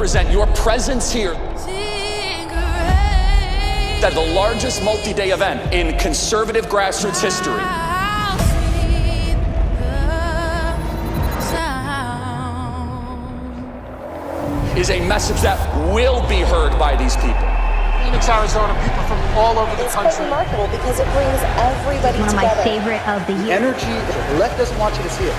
represent your presence here at the largest multi-day event in conservative grassroots history. Is a message that will be heard by these people. Phoenix, Arizona, people from all over the country. It's quite remarkable because it brings everybody together. One of my favorite of the year. Energy, the left doesn't want you to see it.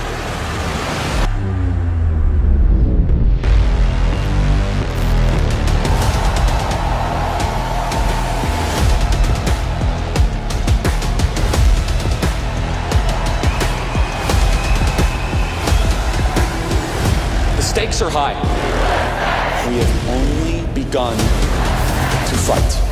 The stakes are high. We have only begun to fight.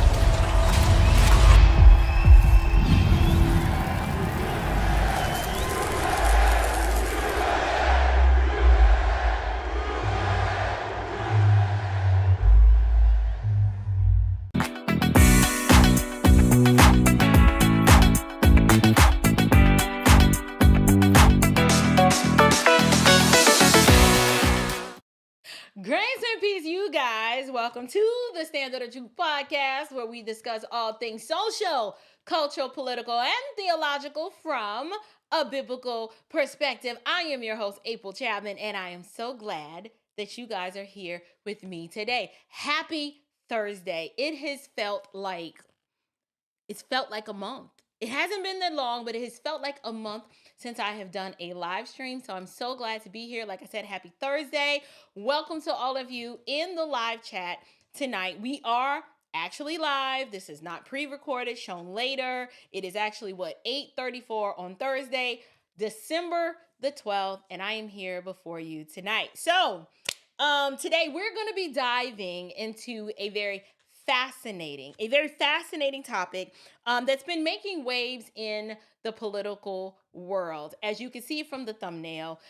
Grace and peace, you guys. Welcome to the Standard of Truth podcast, where we discuss all things social, cultural, political, and theological from a biblical perspective. I am your host, April Chapman, and I am so glad that you guys are here with me today. Happy Thursday. It has felt like a month. It hasn't been that long, but it has felt like a month since I have done a live stream. So I'm so glad to be here. Like I said, happy Thursday. Welcome to all of you in the live chat tonight. We are actually live. This is not pre-recorded, shown later. It is actually 8:34 on Thursday, December the 12th, and I am here before you tonight. So today we're going to be diving into a very fascinating topic that's been making waves in the political world. As you can see from the thumbnail,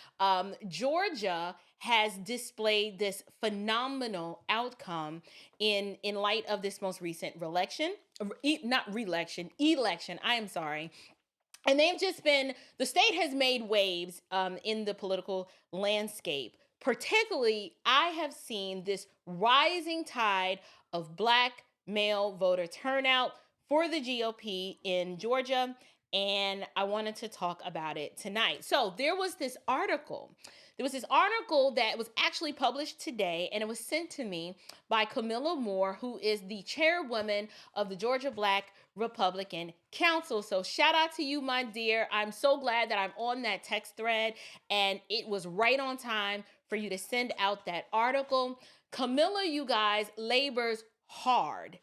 Georgia has displayed this phenomenal outcome in light of this most recent election. And the state has made waves in the political landscape. Particularly, I have seen this rising tide of Black male voter turnout for the GOP in Georgia, and I wanted to talk about it tonight. So there was this article that was actually published today, and it was sent to me by Camilla Moore, who is the chairwoman of the Georgia Black Republican Council. So shout out to you, my dear. I'm so glad that I'm on that text thread, and it was right on time for you to send out that article. Camilla, you guys, labors hard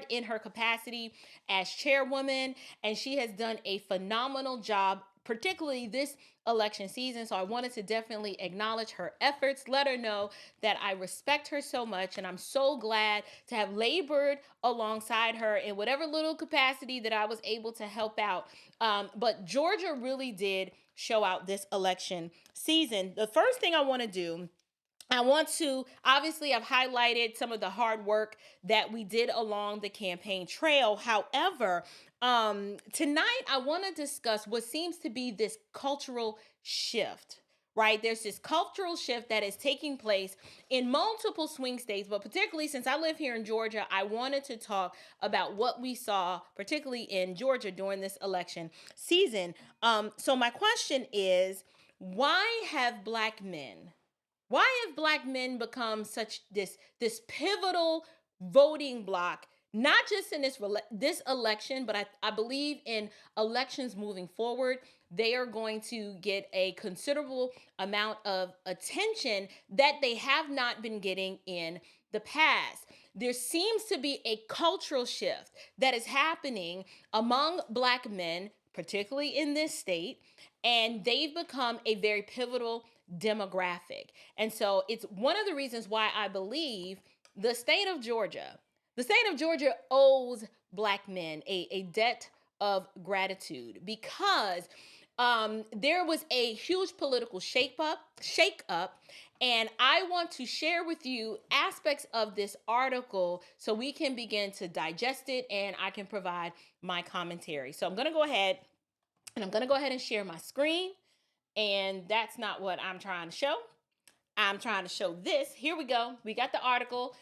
in her capacity as chairwoman, and she has done a phenomenal job, particularly this election season. So I wanted to definitely acknowledge her efforts, let her know that I respect her so much, and I'm so glad to have labored alongside her in whatever little capacity that I was able to help out. But Georgia really did show out this election season. The first thing I want to do, obviously I've highlighted some of the hard work that we did along the campaign trail. However, tonight I want to discuss what seems to be this cultural shift, right? There's this cultural shift that is taking place in multiple swing states, but particularly since I live here in Georgia, I wanted to talk about what we saw, particularly in Georgia during this election season. So my question is, why have Black men become such this pivotal voting block, not just in this election, but I believe in elections moving forward? They are going to get a considerable amount of attention that they have not been getting in the past. There seems to be a cultural shift that is happening among Black men, particularly in this state, and they've become a very pivotal demographic. And so it's one of the reasons why I believe the state of Georgia owes Black men a debt of gratitude, because there was a huge political shake up, and I want to share with you aspects of this article so we can begin to digest it and I can provide my commentary. So I'm going to go ahead and share my screen. And that's not what I'm trying to show. I'm trying to show this. Here we go. We got the article.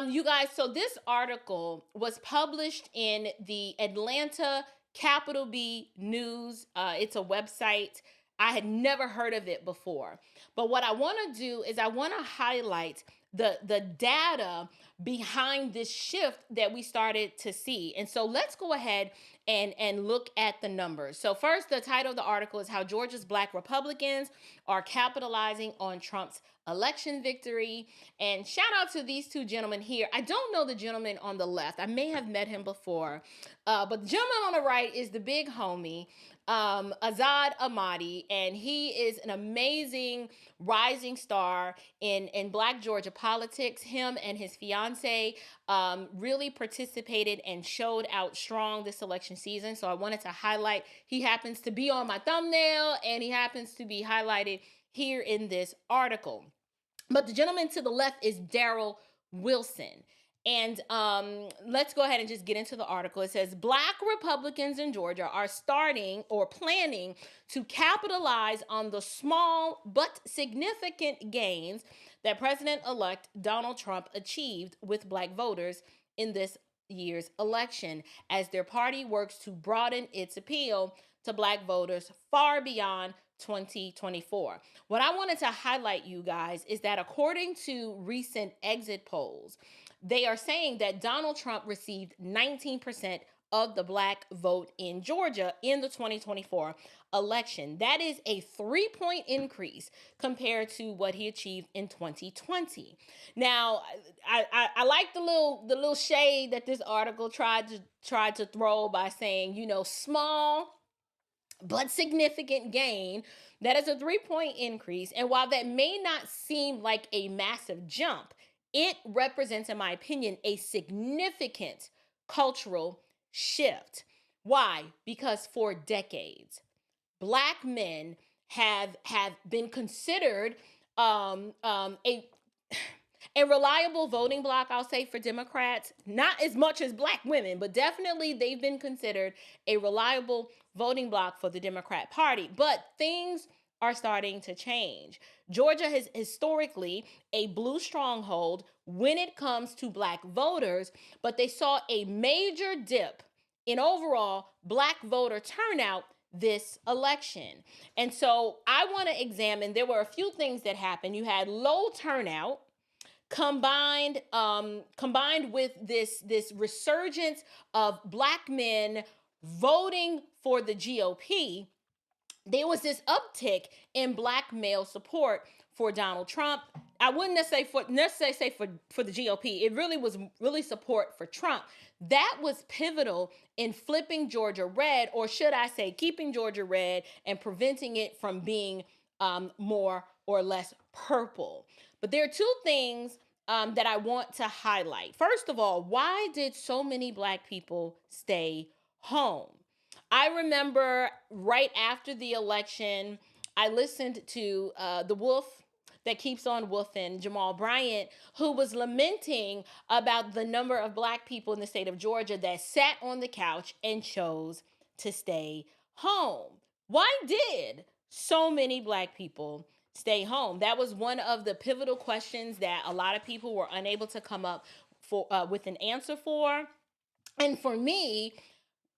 You guys, so this article was published in the Atlanta Capital B News. It's a website. I had never heard of it before. But what I want to do is I want to highlight the data behind this shift that we started to see. And so let's go ahead and look at the numbers. So first, the title of the article is How Georgia's Black Republicans Are Capitalizing on Trump's Election Victory. And shout out to these two gentlemen here. I don't know the gentleman on the left. I may have met him before. But the gentleman on the right is the big homie, Azad Ahmadi, and he is an amazing rising star in Black Georgia politics. Him and his fiance really participated and showed out strong this election season. So I wanted to highlight, he happens to be on my thumbnail and he happens to be highlighted here in this article. But the gentleman to the left is Daryl Wilson. And let's go ahead and just get into the article. It says, Black Republicans in Georgia are starting or planning to capitalize on the small but significant gains that President-elect Donald Trump achieved with Black voters in this year's election, as their party works to broaden its appeal to Black voters far beyond 2024. What I wanted to highlight, you guys, is that according to recent exit polls, they are saying that Donald Trump received 19% of the Black vote in Georgia in the 2024 election. That is a 3-point increase compared to what he achieved in 2020. Now, I like the little shade that this article tried to throw by saying, you know, small but significant gain. That is a 3-point increase. And while that may not seem like a massive jump, it represents, in my opinion, a significant cultural shift. Why? Because for decades, Black men have been considered a reliable voting bloc, I'll say, for Democrats. Not as much as Black women, but definitely they've been considered a reliable voting bloc for the Democrat Party. But things are starting to change. Georgia is historically a blue stronghold when it comes to Black voters, but they saw a major dip in overall Black voter turnout this election. And so I want to examine, there were a few things that happened. You had low turnout combined with this resurgence of Black men voting for the GOP. There was this uptick in Black male support for Donald Trump. I wouldn't necessarily say for the GOP. It really was support for Trump. That was pivotal in flipping Georgia red, or should I say keeping Georgia red and preventing it from being more or less purple. But there are two things that I want to highlight. First of all, why did so many Black people stay home? I remember right after the election, I listened to the wolf that keeps on wolfing, Jamal Bryant, who was lamenting about the number of Black people in the state of Georgia that sat on the couch and chose to stay home. Why did so many Black people stay home? That was one of the pivotal questions that a lot of people were unable to come up with an answer for. And for me,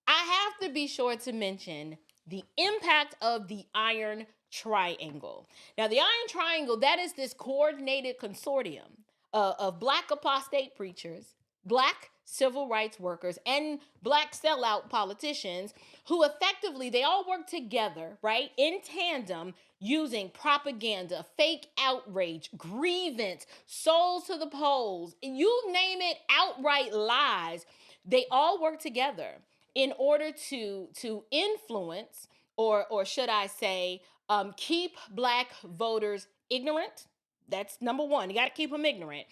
I have to be sure to mention the impact of the Iron Triangle. Now, the Iron Triangle, that is this coordinated consortium of Black apostate preachers, Black civil rights workers, and Black sellout politicians who effectively, they all work together, right, in tandem, using propaganda, fake outrage, grievance, souls to the polls, you name it, outright lies. They all work together in order to influence, or should I say, keep Black voters ignorant. That's number one. You got to keep them ignorant.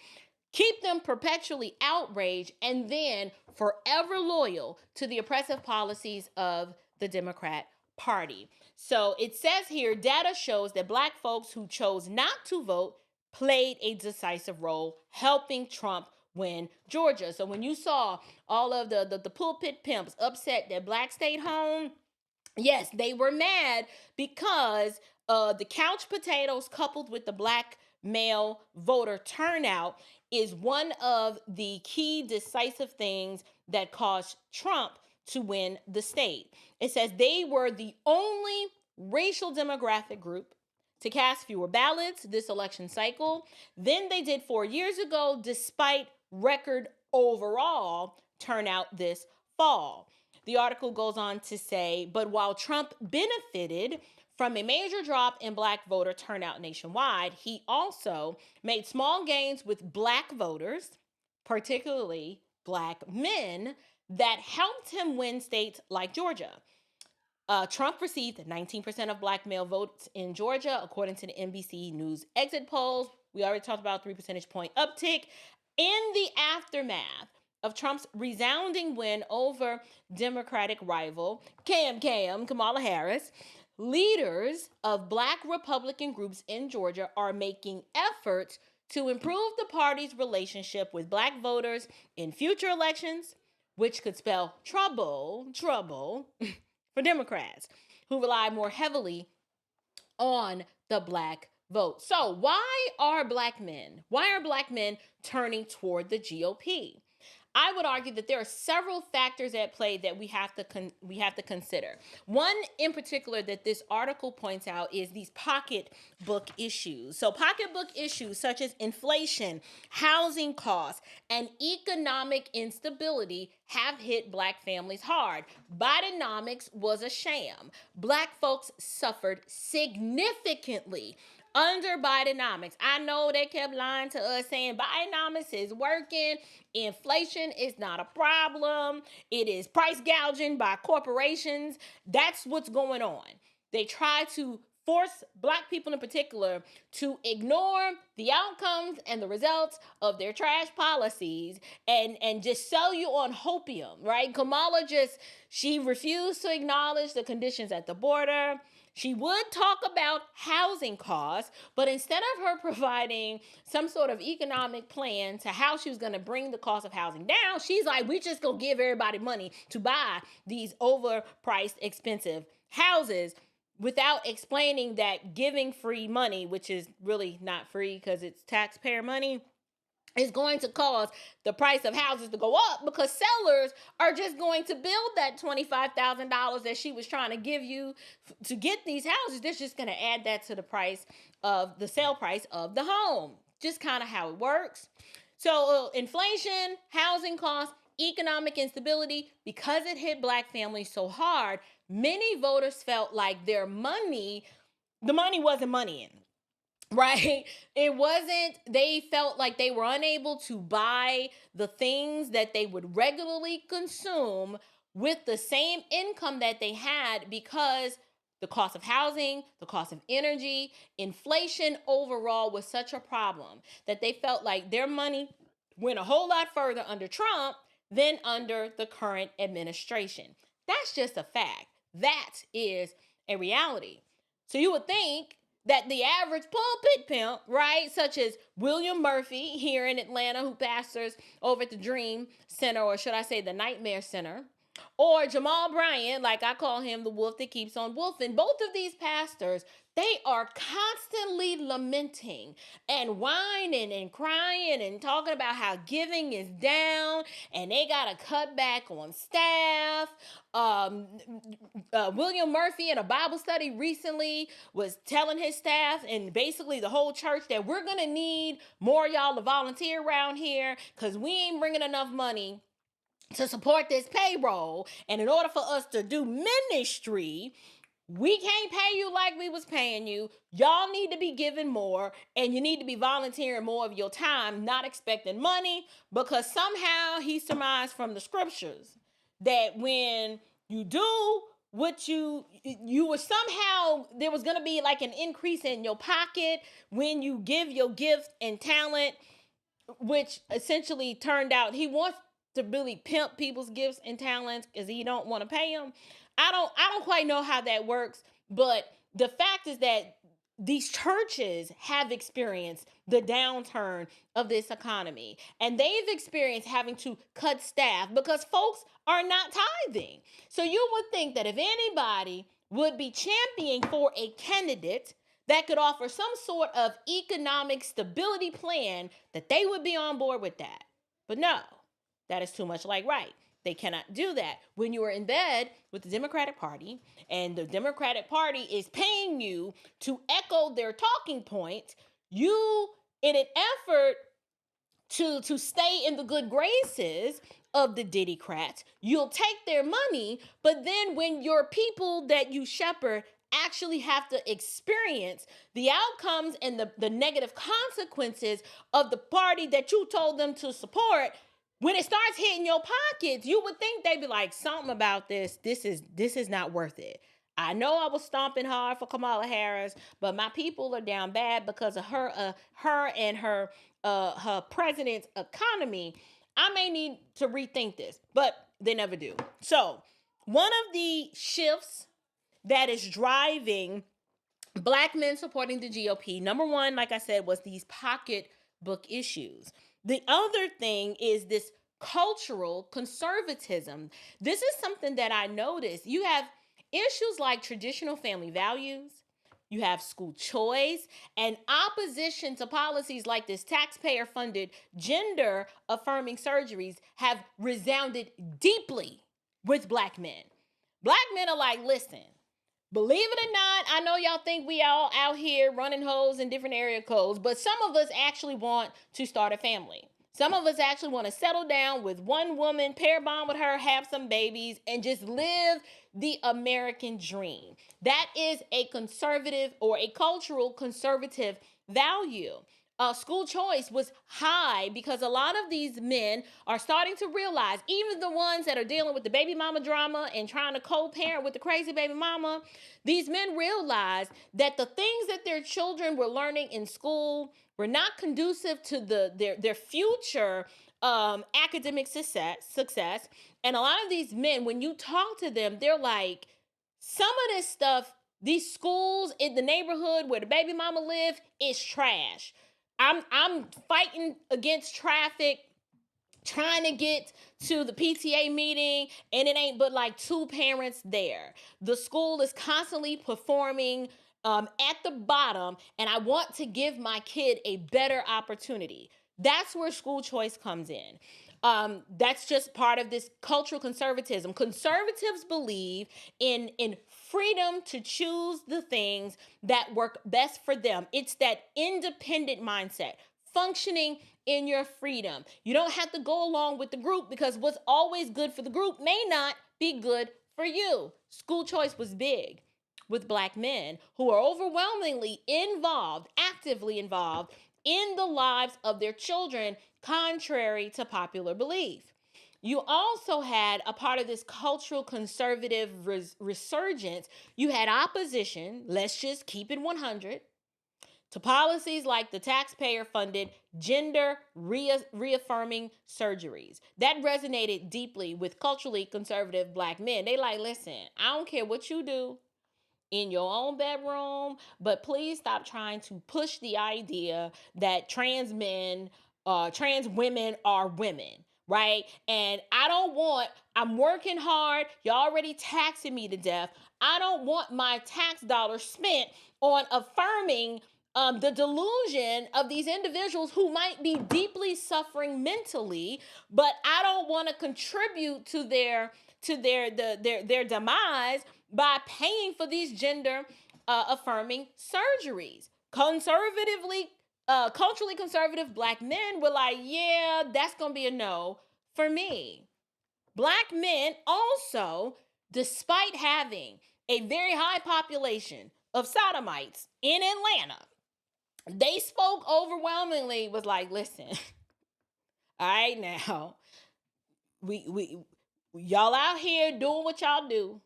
Keep them perpetually outraged, and then forever loyal to the oppressive policies of the Democrat Party. So it says here, data shows that Black folks who chose not to vote played a decisive role helping Trump win Georgia. So when you saw all of the pulpit pimps upset that Black stayed home, yes, they were mad because the couch potatoes coupled with the Black male voter turnout is one of the key decisive things that caused Trump to win the state. It says they were the only racial demographic group to cast fewer ballots this election cycle than they did 4 years ago, despite record overall turnout this fall. The article goes on to say, but while Trump benefited from a major drop in Black voter turnout nationwide, he also made small gains with Black voters, particularly Black men, that helped him win states like Georgia. Trump received 19% of Black male votes in Georgia, according to the NBC News exit polls. We already talked about 3 percentage point uptick. In the aftermath of Trump's resounding win over Democratic rival Kamala Harris, leaders of Black Republican groups in Georgia are making efforts to improve the party's relationship with Black voters in future elections, which could spell trouble for Democrats who rely more heavily on the Black vote. So why are Black men turning toward the GOP? I would argue that there are several factors at play that we have to consider. One in particular that this article points out is these pocketbook issues. So pocketbook issues such as inflation, housing costs, and economic instability have hit Black families hard. Bidenomics was a sham. Black folks suffered significantly under Bidenomics. I know they kept lying to us saying Bidenomics is working. Inflation is not a problem. It is price gouging by corporations. That's what's going on. They try to force Black people in particular to ignore the outcomes and the results of their trash policies and just sell you on hopium, right? Kamala she refused to acknowledge the conditions at the border. She would talk about housing costs, but instead of her providing some sort of economic plan to how she was going to bring the cost of housing down, she's like, we just gonna give everybody money to buy these overpriced, expensive houses without explaining that giving free money, which is really not free because it's taxpayer money, is going to cause the price of houses to go up because sellers are just going to build that $25,000 that she was trying to give you to get these houses. They're just going to add that to the price of the sale price of the home. Just kind of how it works. So inflation, housing costs, economic instability, because it hit Black families so hard, many voters felt like the money wasn't money in. Right? It wasn't, they felt like they were unable to buy the things that they would regularly consume with the same income that they had because the cost of housing, the cost of energy, inflation overall was such a problem that they felt like their money went a whole lot further under Trump than under the current administration. That's just a fact. That is a reality. So you would think that the average pulpit pimp, right, such as William Murphy here in Atlanta, who pastors over at the Dream Center, or should I say the Nightmare Center, or Jamal Bryant, like I call him, the wolf that keeps on wolfing. Both of these pastors, they are constantly lamenting and whining and crying and talking about how giving is down and they got to cut back on staff. William Murphy in a Bible study recently was telling his staff and basically the whole church that we're going to need more y'all to volunteer around here because we ain't bringing enough money to support this payroll. And in order for us to do ministry, we can't pay you like we was paying you. Y'all need to be giving more and you need to be volunteering more of your time, not expecting money, because somehow he surmised from the scriptures that when you do what you were somehow, there was going to be like an increase in your pocket when you give your gift and talent, which essentially turned out he wants to really pimp people's gifts and talents because he don't want to pay them. I don't quite know how that works, but the fact is that these churches have experienced the downturn of this economy, and they've experienced having to cut staff because folks are not tithing. So you would think that if anybody would be championing for a candidate that could offer some sort of economic stability plan, that they would be on board with that. But no, that is too much like right. They cannot do that. When you are in bed with the Democratic Party and the Democratic Party is paying you to echo their talking points, you, in an effort to stay in the good graces of the Diddycrats, you'll take their money, but then when your people that you shepherd actually have to experience the outcomes and the negative consequences of the party that you told them to support, when it starts hitting your pockets, you would think they'd be like, something about this is not worth it. I know I was stomping hard for Kamala Harris, but my people are down bad because of her and her president's economy. I may need to rethink this, but they never do. So one of the shifts that is driving Black men supporting the GOP, number one, like I said, was these pocketbook issues. The other thing is this cultural conservatism. This is something that I noticed. You have issues like traditional family values, you have school choice, and opposition to policies like this taxpayer-funded gender-affirming surgeries have resounded deeply with Black men. Black men are like, listen, believe it or not, I know y'all think we all out here running hoes in different area codes, but some of us actually want to start a family. Some of us actually want to settle down with one woman, pair bond with her, have some babies, and just live the American dream. That is a conservative or a cultural conservative value. School choice was high because a lot of these men are starting to realize, even the ones that are dealing with the baby mama drama and trying to co-parent with the crazy baby mama, these men realize that the things that their children were learning in school were not conducive to their future academic success. And a lot of these men, when you talk to them, they're like, some of this stuff, these schools in the neighborhood where the baby mama live, is trash. I'm fighting against traffic, trying to get to the PTA meeting, and it ain't but like 2 parents there. The school is constantly performing at the bottom, and I want to give my kid a better opportunity. That's where school choice comes in. That's just part of this cultural conservatism. Conservatives believe in freedom to choose the things that work best for them. It's that independent mindset, functioning in your freedom. You don't have to go along with the group because what's always good for the group may not be good for you. School choice was big with Black men who are overwhelmingly involved, actively involved in the lives of their children, contrary to popular belief. You also had a part of this cultural conservative resurgence. You had opposition, let's just keep it 100, to policies like the taxpayer-funded gender reaffirming surgeries. That resonated deeply with culturally conservative Black men. They like, listen, I don't care what you do in your own bedroom, but please stop trying to push the idea that trans women are women, right? And I'm working hard. You're already taxing me to death. I don't want my tax dollars spent on affirming the delusion of these individuals who might be deeply suffering mentally, but I don't want to contribute to their demise by paying for these gender affirming surgeries. Culturally conservative Black men were like, yeah, that's gonna be a no for me. Black men also, despite having a very high population of sodomites in Atlanta, they spoke overwhelmingly, was like, listen, all right now, we y'all out here doing what y'all do.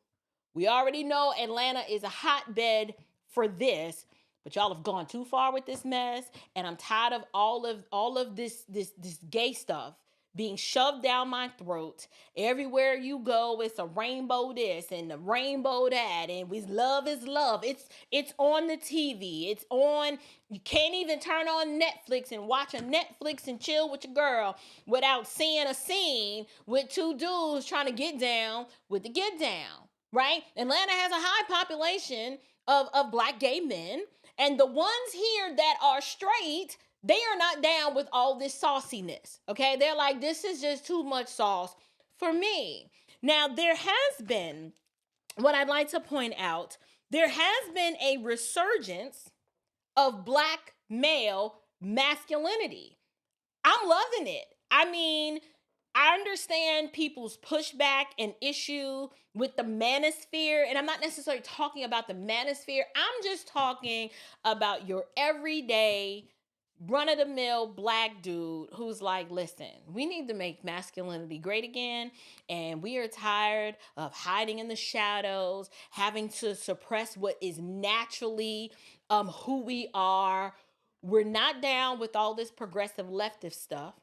We already know Atlanta is a hotbed for this, but y'all have gone too far with this mess, and I'm tired of all of this gay stuff being shoved down my throat. Everywhere you go, it's a rainbow this and a rainbow that, and love is love. It's on the TV. It's on. You can't even turn on Netflix and watch a Netflix and chill with your girl without seeing a scene with 2 dudes trying to get down with the get down, right? Atlanta has a high population of Black gay men, And the ones here that are straight, they are not down with all this sauciness. Okay. They're like, this is just too much sauce for me. Now, there has been, what I'd like to point out, there has been a resurgence of Black male masculinity. I'm loving it. I mean, I understand people's pushback and issue with the manosphere, and I'm not necessarily talking about the manosphere. I'm just talking about your everyday run-of-the-mill Black dude who's like, listen, we need to make masculinity great again, and we are tired of hiding in the shadows, having to suppress what is naturally who we are. We're not down with all this progressive leftist stuff,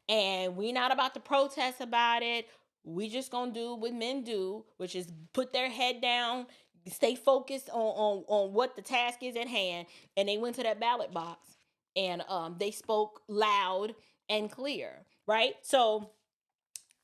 and we're not about to protest about it. We just gonna do what men do, which is put their head down, stay focused on what the task is at hand. And they went to that ballot box and they spoke loud and clear, right? So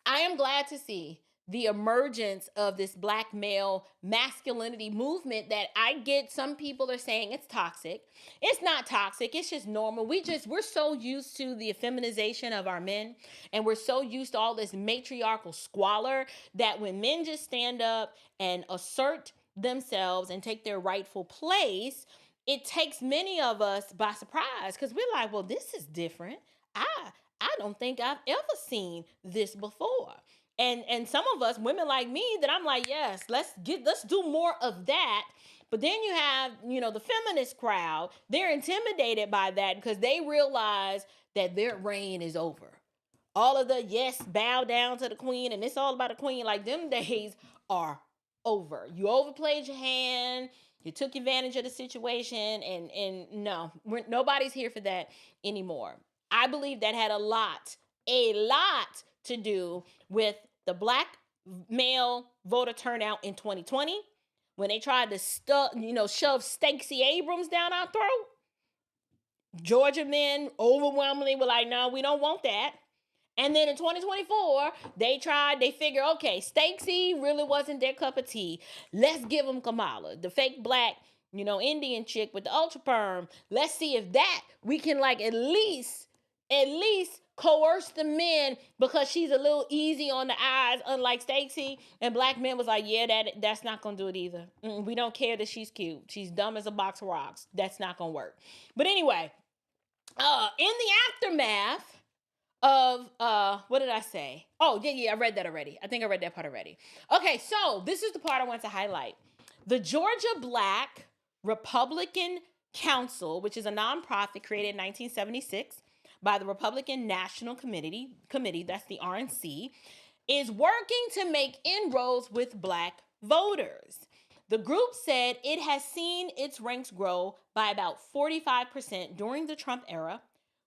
I am glad to see the emergence of this Black male masculinity movement that I get some people are saying it's toxic. It's not toxic. It's just normal. We're so used to the feminization of our men, and we're so used to all this matriarchal squalor that when men just stand up and assert themselves and take their rightful place, it takes many of us by surprise because we're like, well, this is different. I don't think I've ever seen this before. And some of us women like me that I'm like, yes, let's do more of that. But then you have, the feminist crowd, they're intimidated by that because they realize that their reign is over. All of the yes, bow down to the queen, and it's all about the queen, like them days are over. You overplayed your hand, you took advantage of the situation, and no, nobody's here for that anymore. I believe that had a lot to do with the Black male voter turnout in 2020 when they tried to shove Stacey Abrams down our throat. Georgia men overwhelmingly were like, no, we don't want that. And then in 2024, they figure, okay, Stacey really wasn't their cup of tea. Let's give them Kamala, the fake Black, Indian chick with the ultra perm. Let's see if that we can at least coerce the men because she's a little easy on the eyes, unlike Stacey. And Black men was like, yeah, that's not gonna do it either. We don't care that she's cute. She's dumb as a box of rocks. That's not gonna work. But anyway, in the aftermath of what did I say? Oh, yeah, I read that already. I think I read that part already. Okay, so this is the part I want to highlight. The Georgia Black Republican Council, which is a nonprofit created in 1976 by the Republican National Committee, that's the RNC, is working to make inroads with Black voters. The group said it has seen its ranks grow by about 45% during the Trump era,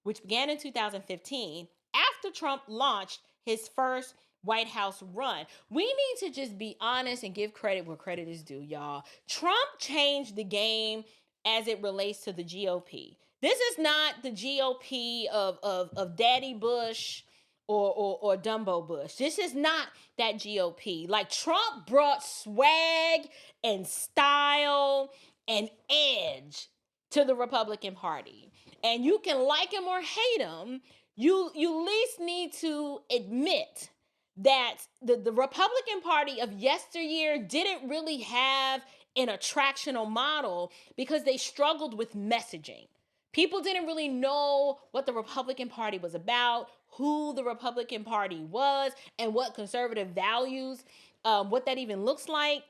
which began in 2015, after Trump launched his first White House run. We need to just be honest and give credit where credit is due, y'all. Trump changed the game as it relates to the GOP. This is not the GOP of Daddy Bush or Dumbo Bush. This is not that GOP. Trump brought swag and style and edge to the Republican Party. And you can like him or hate him, you at least need to admit that the Republican Party of yesteryear didn't really have an attractional model because they struggled with messaging. People didn't really know what the Republican Party was about, who the Republican Party was, and what conservative values, what that even looks like.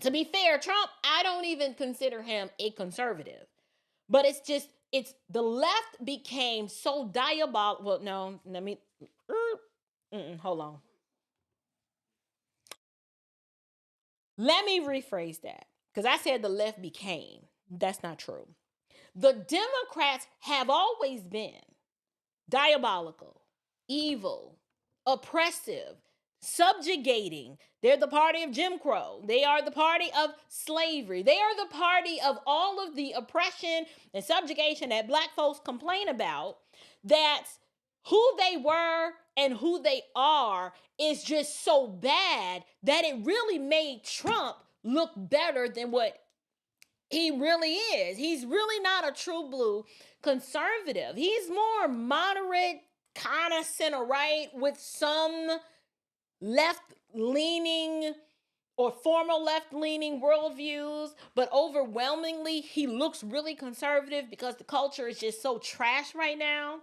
To be fair, Trump, I don't even consider him a conservative. But it's the left became so diabolical. Well, no, let me, hold on. Let me rephrase that because I said the left became. That's not true. The Democrats have always been diabolical, evil, oppressive, subjugating. They're the party of Jim Crow. They are the party of slavery. They are the party of all of the oppression and subjugation that Black folks complain about. That who they were and who they are is just so bad that it really made Trump look better than what He really is. He's really not a true blue conservative. He's more moderate, kind of center right with some left leaning or former left leaning worldviews, but overwhelmingly, he looks really conservative because the culture is just so trash right now.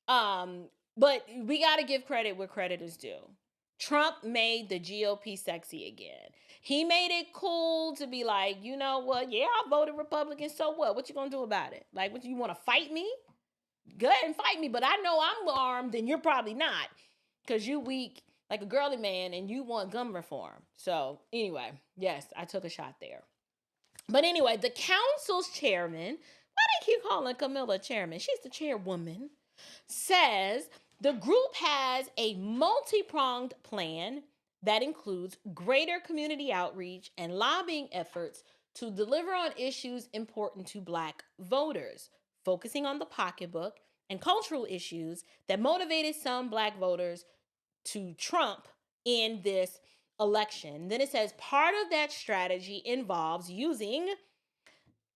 But we got to give credit where credit is due. Trump made the GOP sexy again. He made it cool to be like, you know what? Yeah, I voted Republican. So what? What you gonna do about it? Like, what, you want to fight me? Go ahead and fight me. But I know I'm armed, and you're probably not, because you weak like a girly man, and you want gun reform. So anyway, yes, I took a shot there. But anyway, the council's chairman, why do you keep calling Camilla chairman? She's the chairwoman, says the group has a multi-pronged plan that includes greater community outreach and lobbying efforts to deliver on issues important to Black voters, focusing on the pocketbook and cultural issues that motivated some Black voters to Trump in this election. Then it says part of that strategy involves using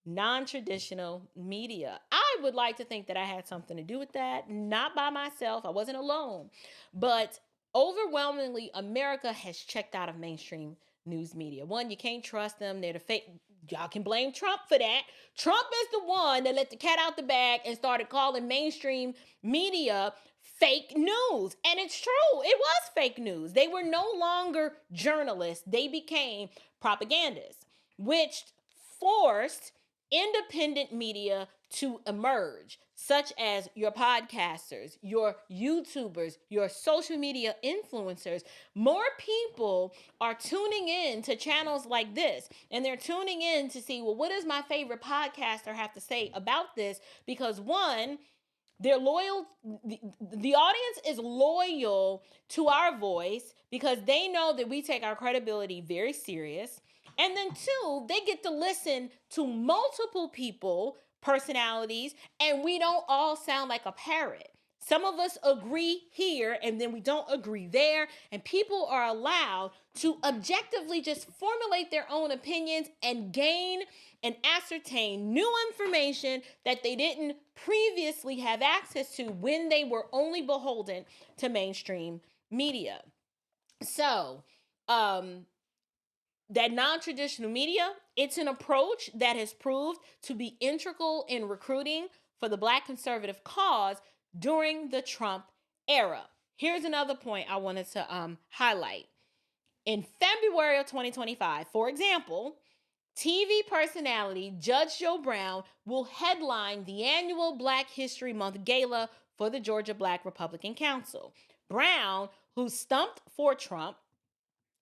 non-traditional media. I would like to think that I had something to do with that, not by myself. I wasn't alone. But overwhelmingly, America has checked out of mainstream news media. One, you can't trust them. They're the fake. Y'all can blame Trump for that. Trump is the one that let the cat out the bag and started calling mainstream media fake news. And it's true. It was fake news. They were no longer journalists. They became propagandists, which forced independent media to emerge, such as your podcasters, your YouTubers, your social media influencers. More people are tuning in to channels like this, and they're tuning in to see, well, what does my favorite podcaster have to say about this? Because one, they're loyal. The audience is loyal to our voice because they know that we take our credibility very serious. And then two, they get to listen to multiple people, personalities, and we don't all sound like a parrot. Some of us agree here and then we don't agree there. And people are allowed to objectively just formulate their own opinions and gain and ascertain new information that they didn't previously have access to when they were only beholden to mainstream media. So, that non-traditional media, it's an approach that has proved to be integral in recruiting for the Black conservative cause during the Trump era. Here's another point I wanted to highlight. In February of 2025, for example, TV personality Judge Joe Brown will headline the annual Black History Month Gala for the Georgia Black Republican Council. Brown, who stumped for Trump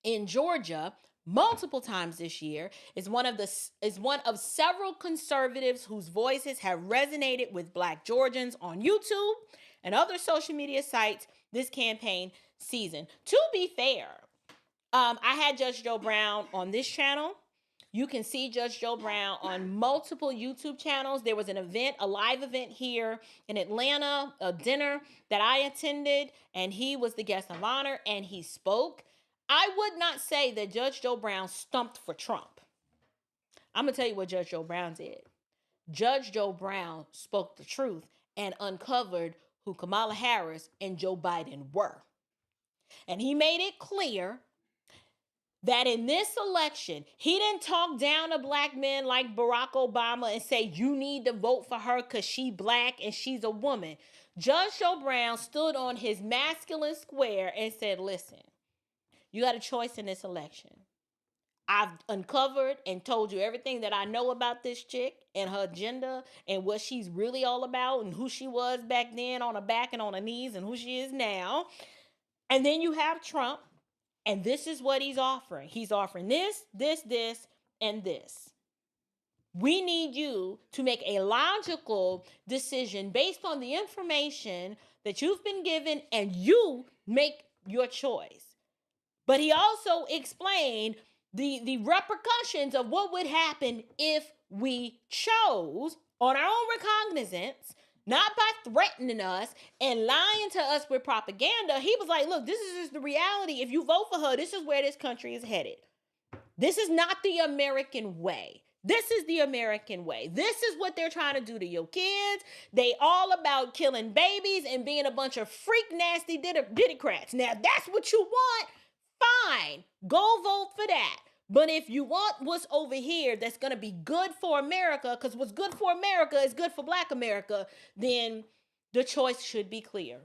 in Georgia multiple times this year, is one of several conservatives whose voices have resonated with Black Georgians on YouTube and other social media sites this campaign season. To be fair, I had Judge Joe Brown on this channel. You can see Judge Joe Brown on multiple YouTube channels. There was an event, a live event here in Atlanta, a dinner that I attended, and he was the guest of honor, and he spoke. I would not say that Judge Joe Brown stumped for Trump. I'm going to tell you what Judge Joe Brown did. Judge Joe Brown spoke the truth and uncovered who Kamala Harris and Joe Biden were. And he made it clear that in this election, he didn't talk down to Black men like Barack Obama and say, you need to vote for her because she's Black and she's a woman. Judge Joe Brown stood on his masculine square and said, listen, you got a choice in this election. I've uncovered and told you everything that I know about this chick and her agenda and what she's really all about and who she was back then on her back and on her knees and who she is now. And then you have Trump, and this is what he's offering. He's offering this, and this. We need you to make a logical decision based on the information that you've been given, and you make your choice. But he also explained the repercussions of what would happen if we chose on our own recognizance, not by threatening us and lying to us with propaganda. He was like, look, this is just the reality. If you vote for her, this is where this country is headed. This is not the American way. This is the American way. This is what they're trying to do to your kids. They all about killing babies and being a bunch of freak nasty diddycrats. Now, that's what you want. Fine. Go vote for that. But if you want what's over here that's going to be good for America, because what's good for America is good for Black America, then the choice should be clear.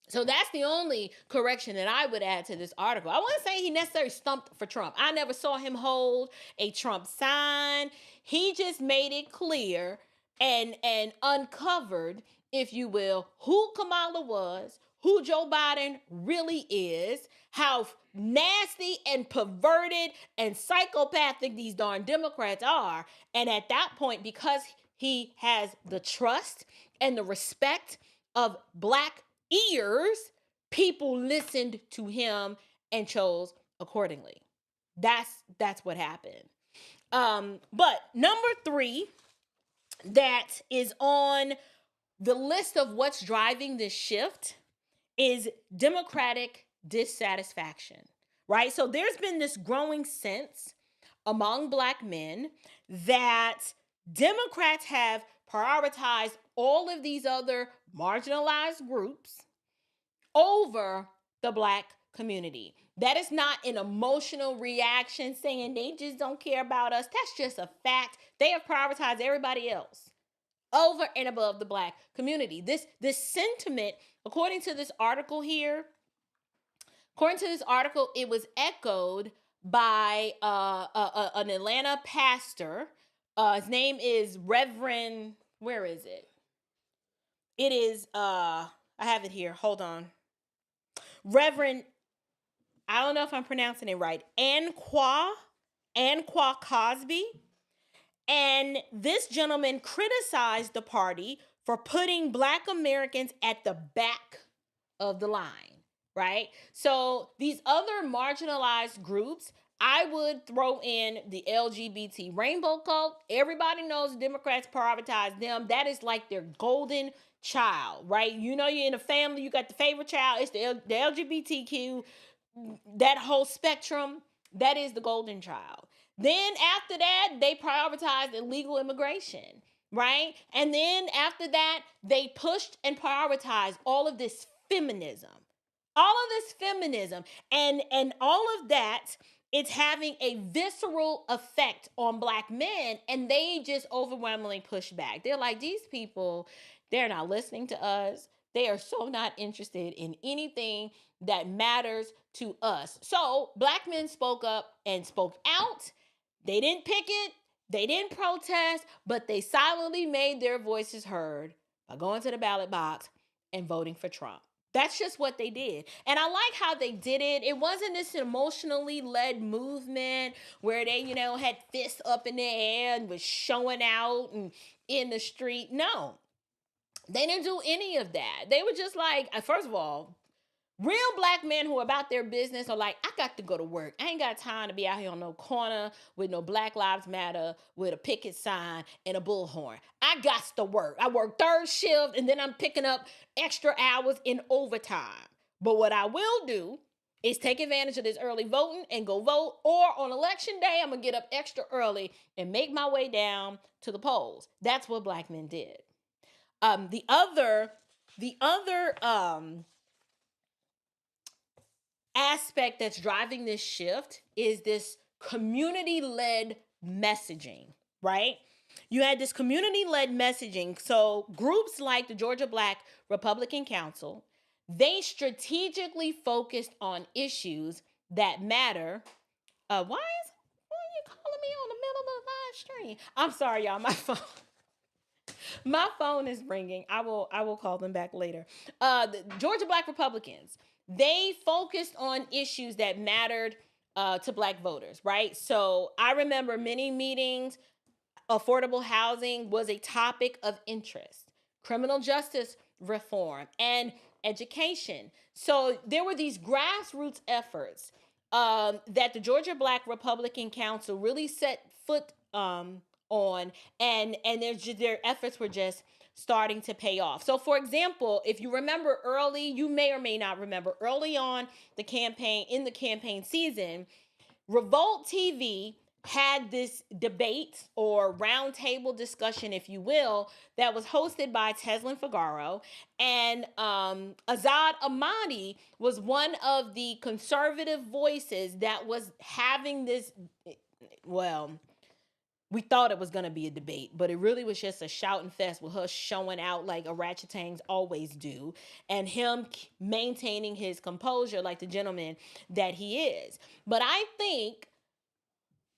So that's the only correction that I would add to this article. I wouldn't say he necessarily stumped for Trump. I never saw him hold a Trump sign. He just made it clear and uncovered, if you will, who Kamala was, who Joe Biden really is, how nasty and perverted and psychopathic these darn Democrats are. And at that point, because he has the trust and the respect of Black ears, people listened to him and chose accordingly. That's what happened. But number 3 that is on the list of what's driving this shift is Democratic dissatisfaction, right? So there's been this growing sense among Black men that Democrats have prioritized all of these other marginalized groups over the Black community. That is not an emotional reaction saying they just don't care about us. That's just a fact. They have prioritized everybody else over and above the Black community. This sentiment, according to this article here, it was echoed by an Atlanta pastor. His name is Reverend, where is it? It is, I have it here. Hold on. Reverend, I don't know if I'm pronouncing it right, Anqua Cosby. And this gentleman criticized the party for putting Black Americans at the back of the line, right? So these other marginalized groups, I would throw in the LGBT rainbow cult. Everybody knows Democrats prioritize them. That is like their golden child, right? You know, you're in a family, you got the favorite child, it's the LGBTQ, that whole spectrum, that is the golden child. Then after that, they prioritized illegal immigration, right? And then after that, they pushed and prioritized all of this feminism. And all of that, it's having a visceral effect on Black men, and they just overwhelmingly push back. They're like, these people, they're not listening to us. They are so not interested in anything that matters to us. So Black men spoke up and spoke out. They didn't picket, they didn't protest, but they silently made their voices heard by going to the ballot box and voting for Trump. That's just what they did. And I like how they did it. It wasn't this emotionally led movement where they, had fists up in the air and was showing out and in the street. No, they didn't do any of that. They were just like, first of all, real Black men who are about their business are like, I got to go to work. I ain't got time to be out here on no corner with no Black Lives Matter with a picket sign and a bullhorn. I got to work. I work third shift and then I'm picking up extra hours in overtime. But what I will do is take advantage of this early voting and go vote. Or on election day, I'm going to get up extra early and make my way down to the polls. That's what Black men did. The other aspect that's driving this shift is this community-led messaging, right? You had this community-led messaging. So groups like the Georgia Black Republican Council, they strategically focused on issues that matter. Why are you calling me on the middle of the live stream? I'm sorry, y'all. My phone is ringing. I will call them back later. The Georgia Black Republicans, they focused on issues that mattered to Black voters, right? So I remember many meetings. Affordable housing was a topic of interest. Criminal justice reform and education. So there were these grassroots efforts that the Georgia Black Republican Council really set foot on, and their efforts were just starting to pay off. So for example, if you remember you may or may not remember early on in the campaign season, Revolt TV had this debate or roundtable discussion, if you will, that was hosted by Teslin Figaro. And Azad Ahmadi was one of the conservative voices that was having this, well, we thought it was going to be a debate, but it really was just a shouting fest with her showing out like orangutans always do, and him maintaining his composure like the gentleman that he is. But I think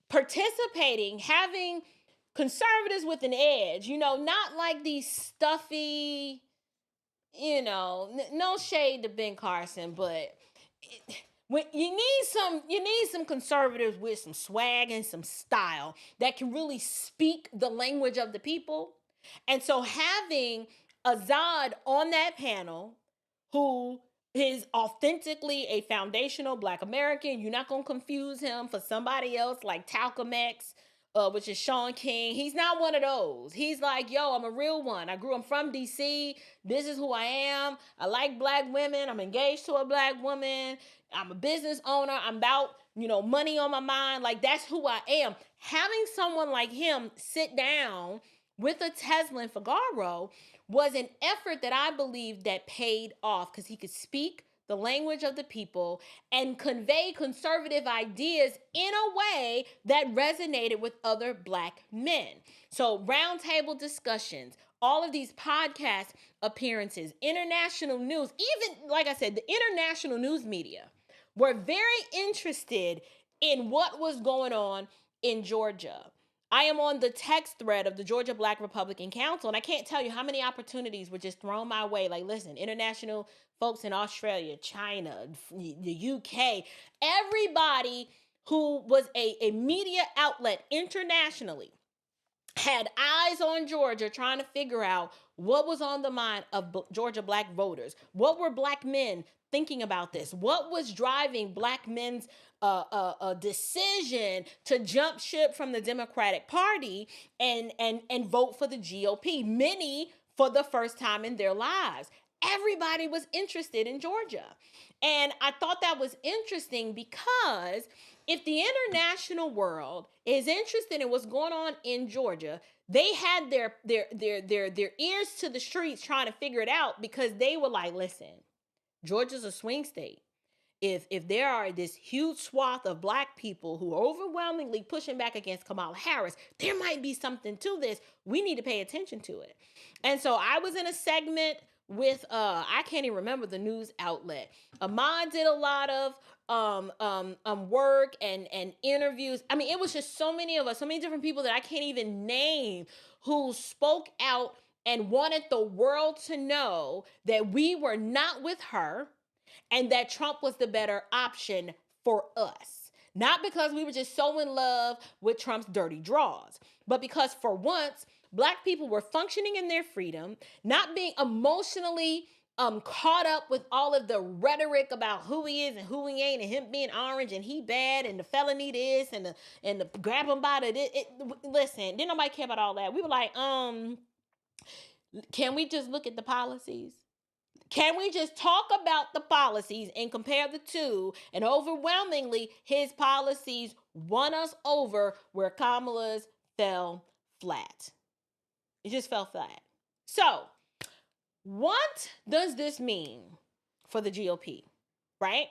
participating, having conservatives with an edge, not like these stuffy, no shade to Ben Carson, but when you need some conservatives with some swag and some style that can really speak the language of the people. And so having Azad on that panel, who is authentically a foundational Black American, you're not going to confuse him for somebody else like Talcum X, which is Sean King. He's not one of those. He's like, yo, I'm a real one. I'm from DC. This is who I am. I like Black women. I'm engaged to a Black woman. I'm a business owner. I'm about, money on my mind. Like, that's who I am. Having someone like him sit down with a Teslin Figaro was an effort that I believe that paid off, because he could speak the language of the people and convey conservative ideas in a way that resonated with other Black men. So roundtable discussions, all of these podcast appearances, international news, even, like I said, the international news media were very interested in what was going on in Georgia. I am on the text thread of the Georgia Black Republican Council, and I can't tell you how many opportunities were just thrown my way. Like, listen, international folks in Australia, China, the UK, everybody who was a media outlet internationally had eyes on Georgia, trying to figure out what was on the mind of Georgia Black voters. What were Black men thinking about this? What was driving Black men's decision to jump ship from the Democratic Party and vote for the GOP? Many for the first time in their lives. Everybody was interested in Georgia. And I thought that was interesting, because if the international world is interested in what's going on in Georgia, they had their ears to the streets trying to figure it out, because they were like, listen, Georgia's a swing state. If there are this huge swath of Black people who are overwhelmingly pushing back against Kamala Harris, there might be something to this. We need to pay attention to it. And so I was in a segment with I can't even remember the news outlet. Ahmad did a lot of work and interviews. I mean, it was just so many of us, so many different people that I can't even name, who spoke out and wanted the world to know that we were not with her and that Trump was the better option for us. Not because we were just so in love with Trump's dirty draws, but because for once, Black people were functioning in their freedom, not being emotionally caught up with all of the rhetoric about who he is and who he ain't, and him being orange and he bad and the felony this and the grab him by the listen, didn't nobody care about all that. We were like, can we just look at the policies? Can we just talk about the policies and compare the two? And overwhelmingly, his policies won us over where Kamala's fell flat. It just fell flat. So, what does this mean for the GOP, right?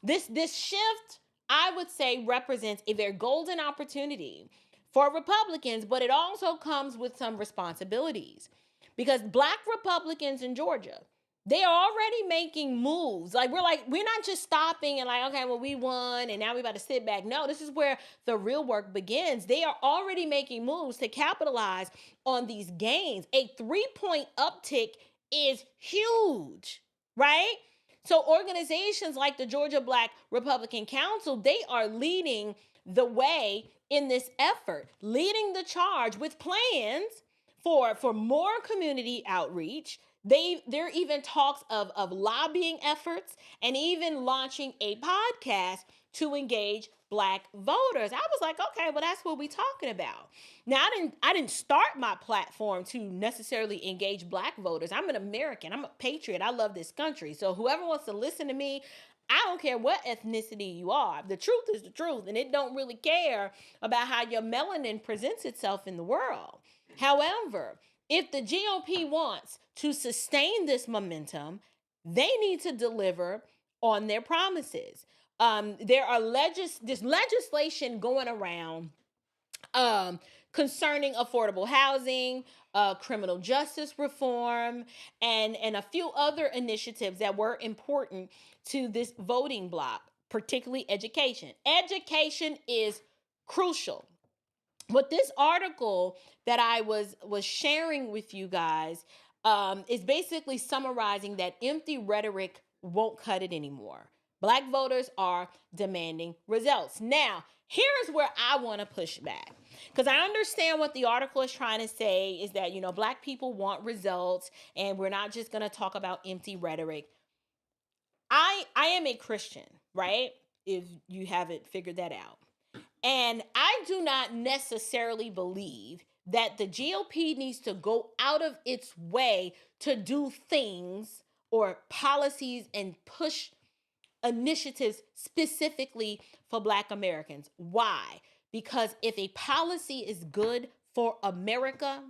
This shift, I would say, represents a very golden opportunity for Republicans, but it also comes with some responsibilities. Because Black Republicans in Georgia, they are already making moves. We're not just stopping and like, okay, well, we won and now we about to sit back. No, this is where the real work begins. They are already making moves to capitalize on these gains. A 3-point uptick is huge, right? So organizations like the Georgia Black Republican Council, they are leading the way in this effort, leading the charge with plans for more community outreach. There are even talks of lobbying efforts and even launching a podcast to engage Black voters. I was like, okay, well, that's what we're talking about. Now, I didn't start my platform to necessarily engage Black voters. I'm an American. I'm a patriot. I love this country. So whoever wants to listen to me, I don't care what ethnicity you are. The truth is the truth, and it don't really care about how your melanin presents itself in the world. However, if the GOP wants to sustain this momentum, they need to deliver on their promises. There are this legislation going around concerning affordable housing, criminal justice reform, and a few other initiatives that were important to this voting bloc, particularly education. Education is crucial. What this article that I was sharing with you guys is basically summarizing that empty rhetoric won't cut it anymore. Black voters are demanding results. Now, here's where I want to push back, because I understand what the article is trying to say is that, Black people want results, and we're not just going to talk about empty rhetoric. I am a Christian, right? If you haven't figured that out. And I do not necessarily believe that the GOP needs to go out of its way to do things or policies and push initiatives specifically for Black Americans. Why? Because if a policy is good for America,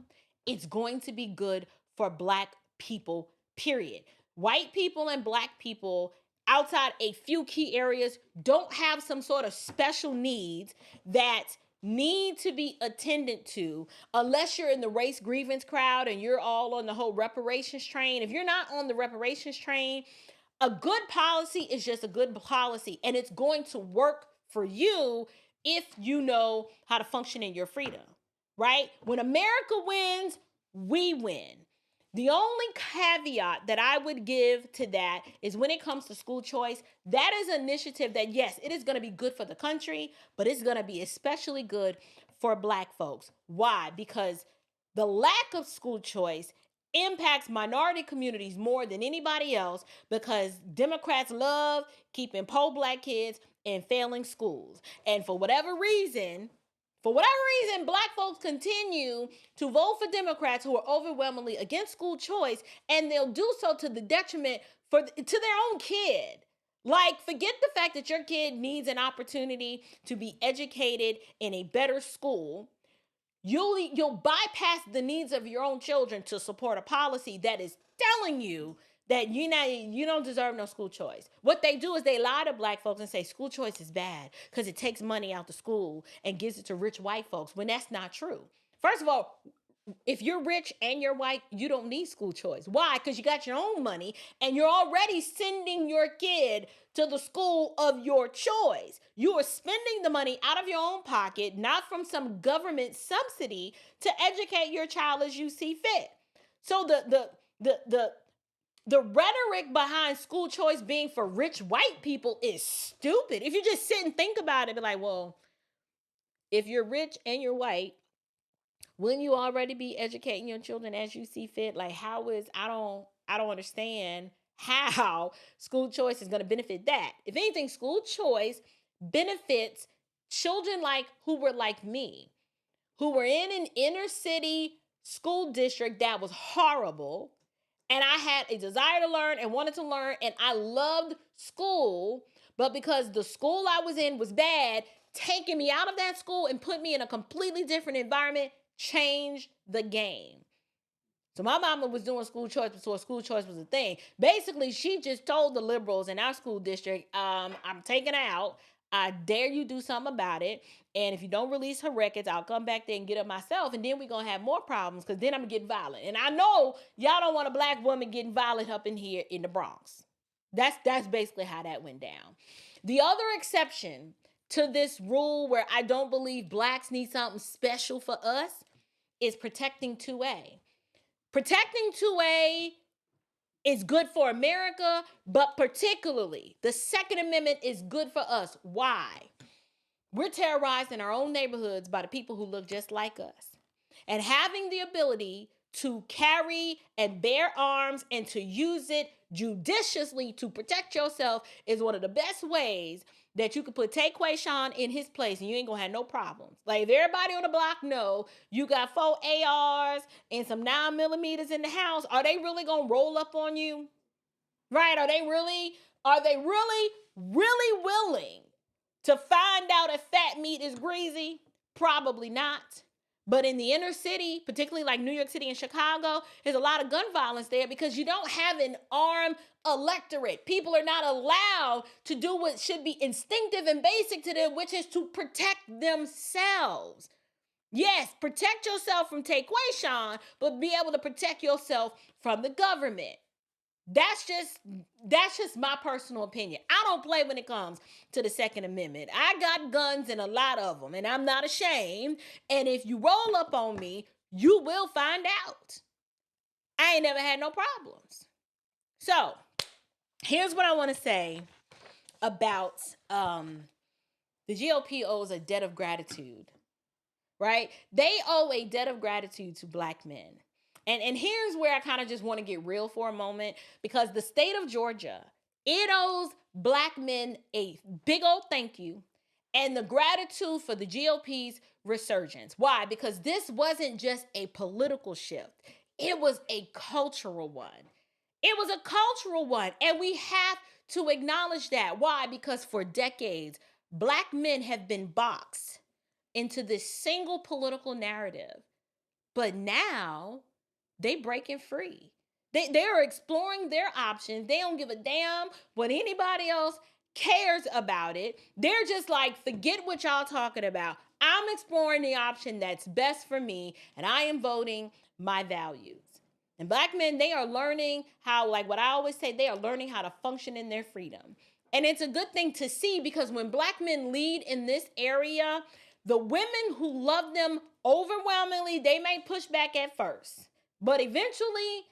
it's going to be good for Black people, period. White people and Black people outside a few key areas don't have some sort of special needs that need to be attended to unless you're in the race grievance crowd and you're all on the whole reparations train. If you're not on the reparations train, a good policy is just a good policy, and it's going to work for you if you know how to function in your freedom, right? When America wins, we win. The only caveat that I would give to that is when it comes to school choice, that is an initiative that, yes, it is going to be good for the country, but it's going to be especially good for Black folks. Why? Because the lack of school choice impacts minority communities more than anybody else, because Democrats love keeping poor Black kids in failing schools. And for whatever reason, Black folks continue to vote for Democrats who are overwhelmingly against school choice, and they'll do so to the detriment to their own kid. Like, forget the fact that your kid needs an opportunity to be educated in a better school. You'll bypass the needs of your own children to support a policy that is telling you that you don't deserve no school choice. What they do is they lie to Black folks and say school choice is bad because it takes money out the school and gives it to rich white folks, when that's not true. First of all, if you're rich and you're white, you don't need school choice. Why? Because you got your own money and you're already sending your kid to the school of your choice. You are spending the money out of your own pocket, not from some government subsidy, to educate your child as you see fit. So the rhetoric behind school choice being for rich white people is stupid. If you just sit and think about it, be like, well, if you're rich and you're white, wouldn't you already be educating your children as you see fit? Like, I don't understand how school choice is going to benefit that. If anything, school choice benefits children who were like me, who were in an inner city school district that was horrible, and I had a desire to learn and wanted to learn, and I loved school, but because the school I was in was bad, taking me out of that school and put me in a completely different environment changed the game. So my mama was doing school choice before school choice was a thing. Basically, she just told the liberals in our school district, I'm taking her out. I dare you do something about it. And if you don't release her records, I'll come back there and get her myself. And then we're going to have more problems, because then I'm going to get violent. And I know y'all don't want a Black woman getting violent up in here in the Bronx. That's basically how that went down. The other exception to this rule, where I don't believe Blacks need something special for us, is protecting 2A. Protecting 2A is good for America, but particularly the Second Amendment is good for us. Why? We're terrorized in our own neighborhoods by the people who look just like us. And having the ability to carry and bear arms and to use it judiciously to protect yourself is one of the best ways that you could put Taquayshawn in his place, and you ain't gonna have no problems. Like, if everybody on the block know you got 4 ARs and some 9mm in the house, are they really gonna roll up on you? Right? Are they really really willing to find out if fat meat is greasy? Probably not. But in the inner city, particularly like New York City and Chicago, there's a lot of gun violence there because you don't have an armed electorate. People are not allowed to do what should be instinctive and basic to them, which is to protect themselves. Yes, protect yourself from Taquayshawn, but be able to protect yourself from the government. That's just my personal opinion. I don't play when it comes to the Second Amendment. I got guns and a lot of them, and I'm not ashamed. And if you roll up on me, you will find out. I ain't never had no problems. So here's what I want to say about the GOP owes a debt of gratitude, right? They owe a debt of gratitude to Black men. And here's where I kind of just want to get real for a moment, because the state of Georgia, it owes Black men a big old thank you and the gratitude for the GOP's resurgence. Why? Because this wasn't just a political shift. It was a cultural one. It was a cultural one. And we have to acknowledge that. Why? Because for decades, Black men have been boxed into this single political narrative. But now they breaking free. They are exploring their options. They don't give a damn what anybody else cares about it. They're just like, forget what y'all talking about. I'm exploring the option that's best for me, and I am voting my values. And Black men, they are learning how, like what I always say, they are learning how to function in their freedom. And it's a good thing to see, because when Black men lead in this area, the women who love them overwhelmingly, they may push back at first. But eventually,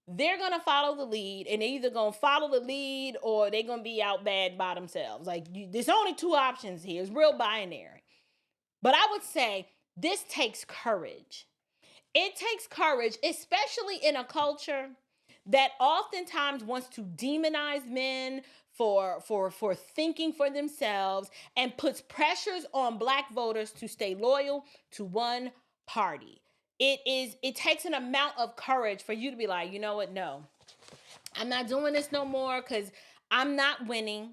they're going to follow the lead, and they're either going to follow the lead or they're going to be out bad by themselves. Like, there's only two options here. It's real binary. But I would say this takes courage. It takes courage, especially in a culture that oftentimes wants to demonize men for thinking for themselves and puts pressures on Black voters to stay loyal to one party. It takes an amount of courage for you to be like, you know what? No, I'm not doing this no more because I'm not winning.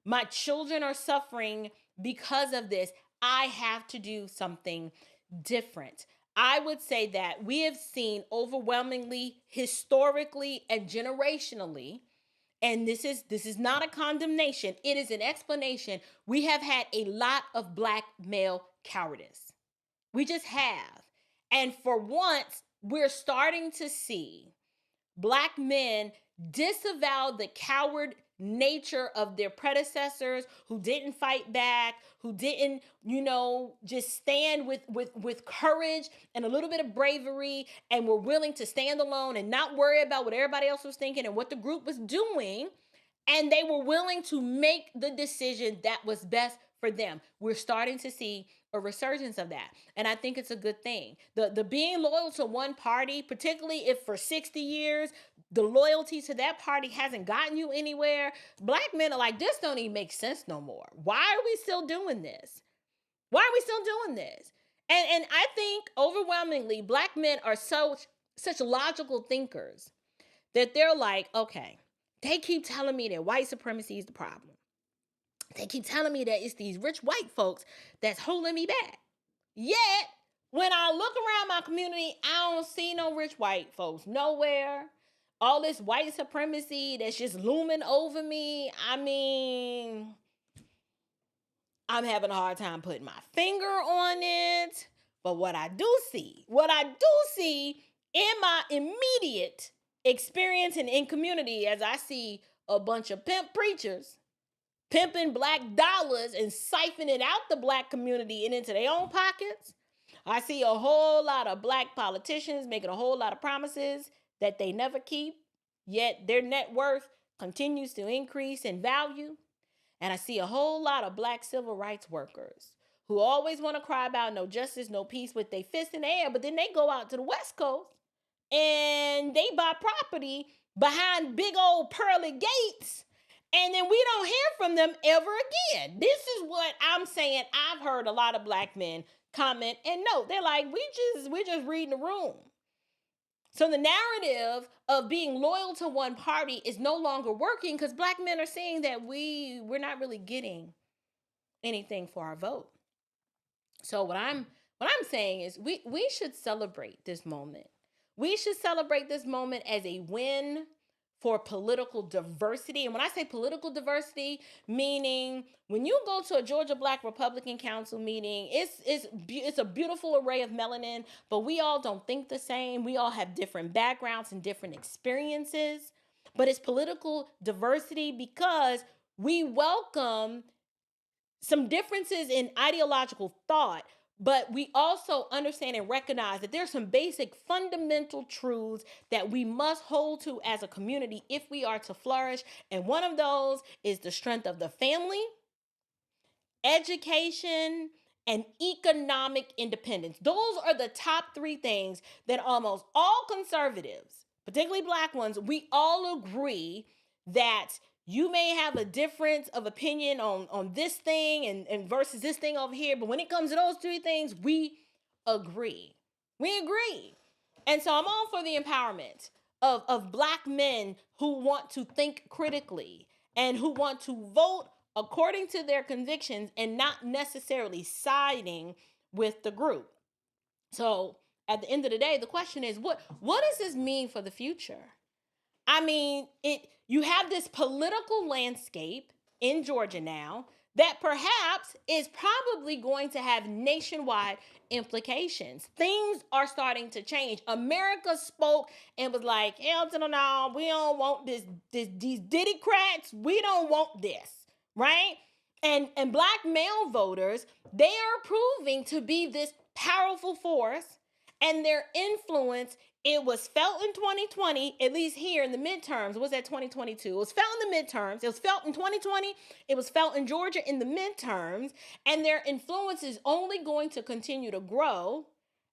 My children are suffering because of this. I have to do something different. I would say that we have seen overwhelmingly, historically, and generationally, and this is not a condemnation, it is an explanation. We have had a lot of Black male cowardice. We just have. And for once, we're starting to see Black men disavow the coward nature of their predecessors who didn't fight back, who didn't, just stand with courage and a little bit of bravery, and were willing to stand alone and not worry about what everybody else was thinking and what the group was doing. And they were willing to make the decision that was best for them. We're starting to see a resurgence of that. And I think it's a good thing. The being loyal to one party, particularly if for 60 years, the loyalty to that party hasn't gotten you anywhere, Black men are like, this don't even make sense no more. Why are we still doing this? Why are we still doing this? And I think overwhelmingly, Black men are such logical thinkers that they're like, okay, they keep telling me that white supremacy is the problem. They keep telling me that it's these rich white folks that's holding me back. Yet, when I look around my community, I don't see no rich white folks nowhere. All this white supremacy that's just looming over me. I mean, I'm having a hard time putting my finger on it. But what I do see in my immediate experience and in community, as I see a bunch of pimp preachers pimping Black dollars and siphoning out the Black community and into their own pockets. I see a whole lot of Black politicians making a whole lot of promises that they never keep, yet their net worth continues to increase in value. And I see a whole lot of Black civil rights workers who always want to cry about no justice, no peace with their fists in the air, but then they go out to the West Coast and they buy property behind big old pearly gates, and then we don't hear from them ever again. This is what I'm saying. I've heard a lot of Black men comment and note. They're like, we're just reading the room. So the narrative of being loyal to one party is no longer working because Black men are seeing that we're not really getting anything for our vote. So what I'm saying is we should celebrate this moment. We should celebrate this moment as a win for political diversity. And when I say political diversity, meaning when you go to a Georgia Black Republican Council meeting, it's a beautiful array of melanin, but we all don't think the same. We all have different backgrounds and different experiences. But it's political diversity because we welcome some differences in ideological thought, but we also understand and recognize that there's some basic fundamental truths that we must hold to as a community if we are to flourish. And one of those is the strength of the family, education, and economic independence. Those are the top three things that almost all conservatives, particularly Black ones, we all agree that you may have a difference of opinion on this thing and versus this thing over here. But when it comes to those three things, we agree. We agree. And so I'm all for the empowerment of Black men who want to think critically and who want to vote according to their convictions and not necessarily siding with the group. So at the end of the day, the question is, what does this mean for the future? I mean, you have this political landscape in Georgia now that perhaps is probably going to have nationwide implications. Things are starting to change. America spoke and was like, hell to the no, we don't want these Diddycrats. We don't want this, right? And Black male voters, they are proving to be this powerful force, and their influence, it was felt in 2020, at least here in the midterms. Was that 2022? It was felt in the midterms. It was felt in 2020. It was felt in Georgia in the midterms. And their influence is only going to continue to grow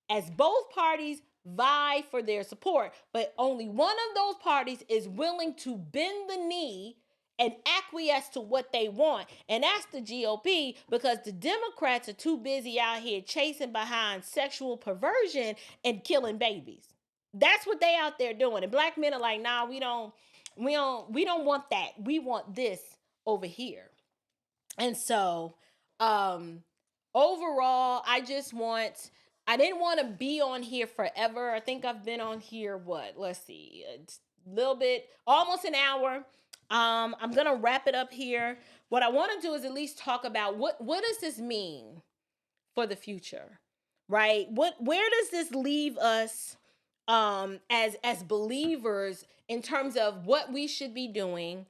as both parties vie for their support. But only one of those parties is willing to bend the knee and acquiesce to what they want. And that's the GOP, because the Democrats are too busy out here chasing behind sexual perversion and killing babies. That's what they out there doing. And Black men are like, nah, we don't want that. We want this over here. And so, overall, I didn't want to be on here forever. I think I've been on here, let's see, a little bit, almost an hour. I'm going to wrap it up here. What I want to do is at least talk about what does this mean for the future, right? Where does this leave us as believers in terms of what we should be doing?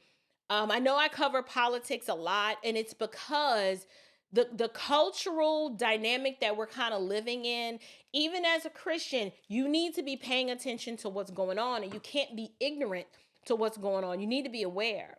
I know I cover politics a lot, and it's because the cultural dynamic that we're kind of living in, even as a Christian, you need to be paying attention to what's going on, and you can't be ignorant to what's going on. You need to be aware.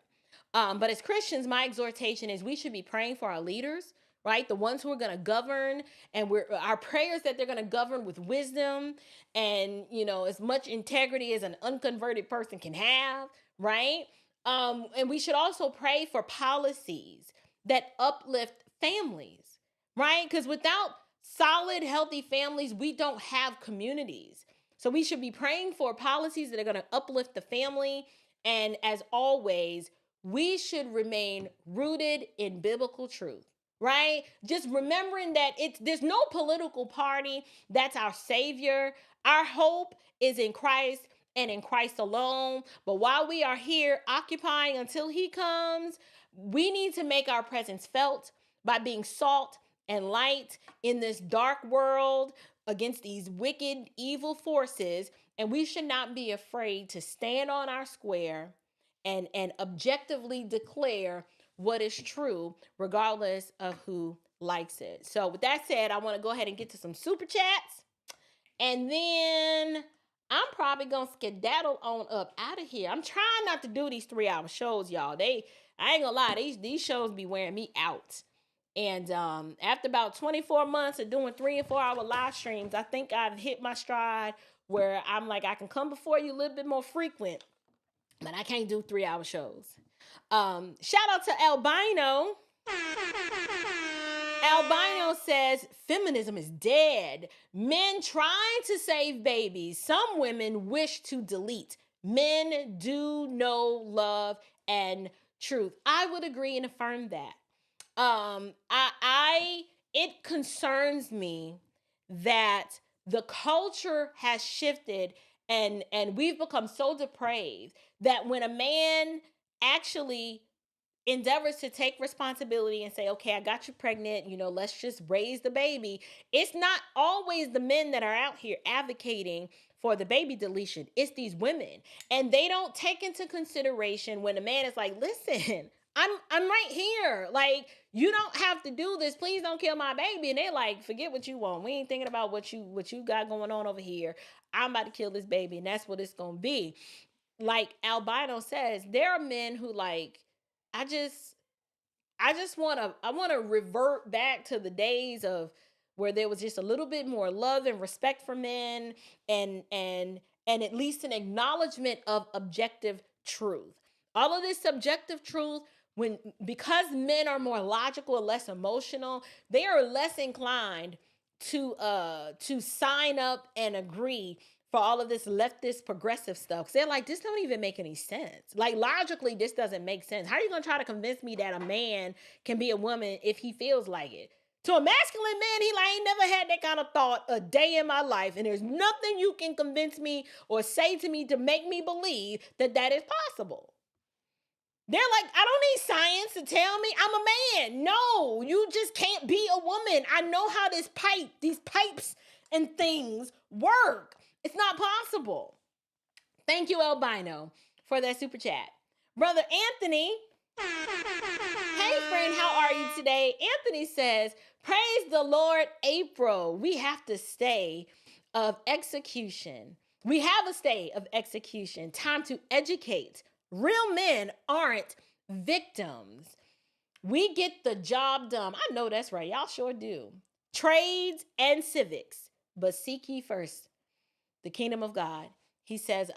But as Christians, my exhortation is we should be praying for our leaders, right? The ones who are going to govern, and our prayers that they're going to govern with wisdom and, as much integrity as an unconverted person can have, right? And we should also pray for policies that uplift families, right? Because without solid, healthy families, we don't have communities. So we should be praying for policies that are going to uplift the family. And as always, we should remain rooted in biblical truth, right? Just remembering that there's no political party that's our savior. Our hope is in Christ and in Christ alone. But while we are here occupying until he comes, we need to make our presence felt by being salt and light in this dark world against these wicked, evil forces. And we should not be afraid to stand on our square and objectively declare what is true, regardless of who likes it. So with that said, I want to go ahead and get to some super chats. And then I'm probably going to skedaddle on up out of here. I'm trying not to do these 3-hour shows, y'all. I ain't gonna lie, these shows be wearing me out. And after about 24 months of doing 3 and 4 hour live streams, I think I've hit my stride where I'm like, I can come before you a little bit more frequent, but I can't do 3-hour shows. Shout out to Albino. Albino says feminism is dead. Men trying to save babies. Some women wish to delete. Men do know love and truth. I would agree and affirm that. It concerns me that the culture has shifted and we've become so depraved that when a man actually endeavors to take responsibility and say, okay, I got you pregnant, let's just raise the baby. It's not always the men that are out here advocating for the baby deletion. It's these women. And they don't take into consideration when a man is like, listen, I'm right here. Like, you don't have to do this. Please don't kill my baby. And they're like, forget what you want. We ain't thinking about what you got going on over here. I'm about to kill this baby, and that's what it's gonna be. Like Albino says, there are men who like, I just want to revert back to the days of where there was just a little bit more love and respect for men and at least an acknowledgement of objective truth. All of this subjective truth, because men are more logical and less emotional, they are less inclined to sign up and agree for all of this leftist progressive stuff. 'Cause they're like, this don't even make any sense. Like, logically, this doesn't make sense. How are you going to try to convince me that a man can be a woman if he feels like it? To a masculine man, he like, I ain't never had that kind of thought a day in my life. And there's nothing you can convince me or say to me to make me believe that that is possible. They're like, I don't need science to tell me I'm a man. No, you just can't be a woman. I know how these pipes and things work. It's not possible. Thank you, Albino, for that super chat. Brother Anthony, hey friend, how are you today? Anthony says, praise the Lord, April. We have to stay of execution. We have a stay of execution. Time to educate. Real men aren't victims. We get the job done. I know that's right. Y'all sure do. Trades and civics, but seek ye first the kingdom of God. He says,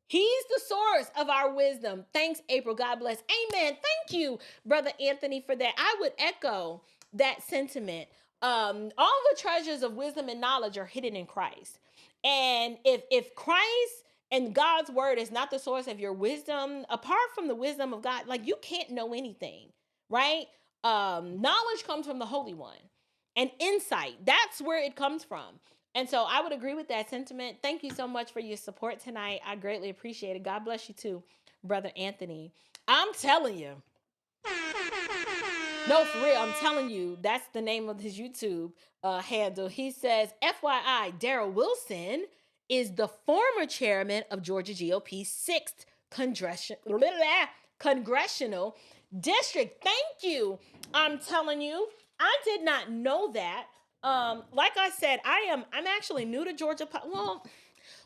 he's the source of our wisdom. Thanks, April. God bless. Amen. Thank you, Brother Anthony, for that. I would echo that sentiment. All the treasures of wisdom and knowledge are hidden in Christ. And if Christ and God's word is not the source of your wisdom, apart from the wisdom of God, like, you can't know anything, right? Knowledge comes from the Holy One, and insight, that's where it comes from. And so I would agree with that sentiment. Thank you so much for your support tonight. I greatly appreciate it. God bless you too, Brother Anthony. I'm telling you. No, for real, I'm telling you, that's the name of his YouTube handle. He says, FYI, Darrell Wilson is the former chairman of Georgia GOP's 6th congressional district. Thank you. I'm telling you, I did not know that. Like I said, I'm actually new to Georgia. Well,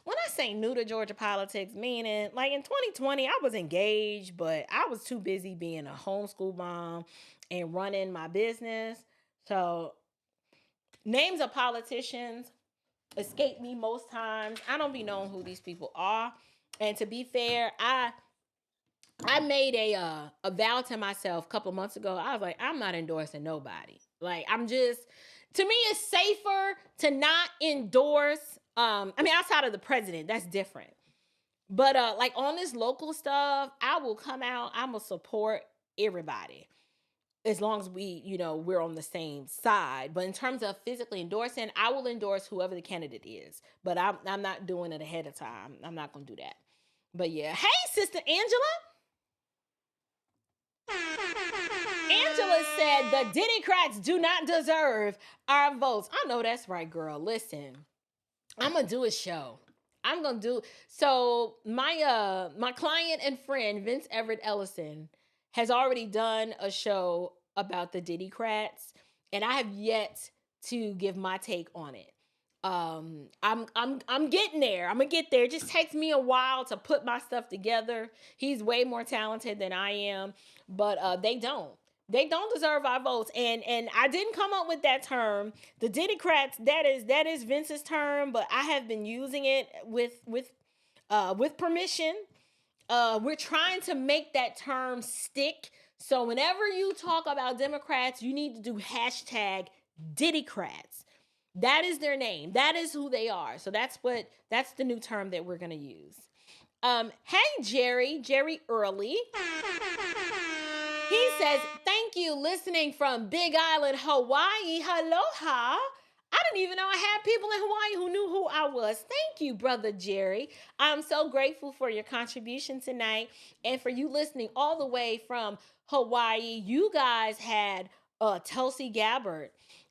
when I say new to Georgia politics, meaning like in 2020, I was engaged, but I was too busy being a homeschool mom and running my business. So names of politicians escape me most times. I don't be knowing who these people are. And to be fair, I made a vow to myself a couple of months ago. I was like, I'm not endorsing nobody. Like, to me, it's safer to not endorse. Outside of the president, that's different. But like on this local stuff, I will come out. I'm gonna support everybody as long as we're on the same side. But in terms of physically endorsing, I will endorse whoever the candidate is. But I'm not doing it ahead of time. I'm not gonna do that. But yeah, hey, Sister Angela. Angela said the Diddycrats do not deserve our votes. I know that's right, girl. Listen, I'm gonna do a show. So my client and friend Vince Everett Ellison has already done a show about the Diddycrats, and I have yet to give my take on it. I'm getting there. I'm gonna get there. It just takes me a while to put my stuff together. He's way more talented than I am, but they don't deserve our votes. And I didn't come up with that term. The Diddycrats, that is Vince's term, but I have been using it with permission. We're trying to make that term stick So whenever you talk about Democrats, you need to do hashtag Diddycrats. That is their name. That is who they are. So that's the new term that we're gonna use. Hey Jerry Early. He says, thank you, listening from Big Island, Hawaii. Aloha. I didn't even know I had people in Hawaii who knew who I was. Thank you, Brother Jerry. I'm so grateful for your contribution tonight and for you listening all the way from Hawaii. You guys had Tulsi Gabbard,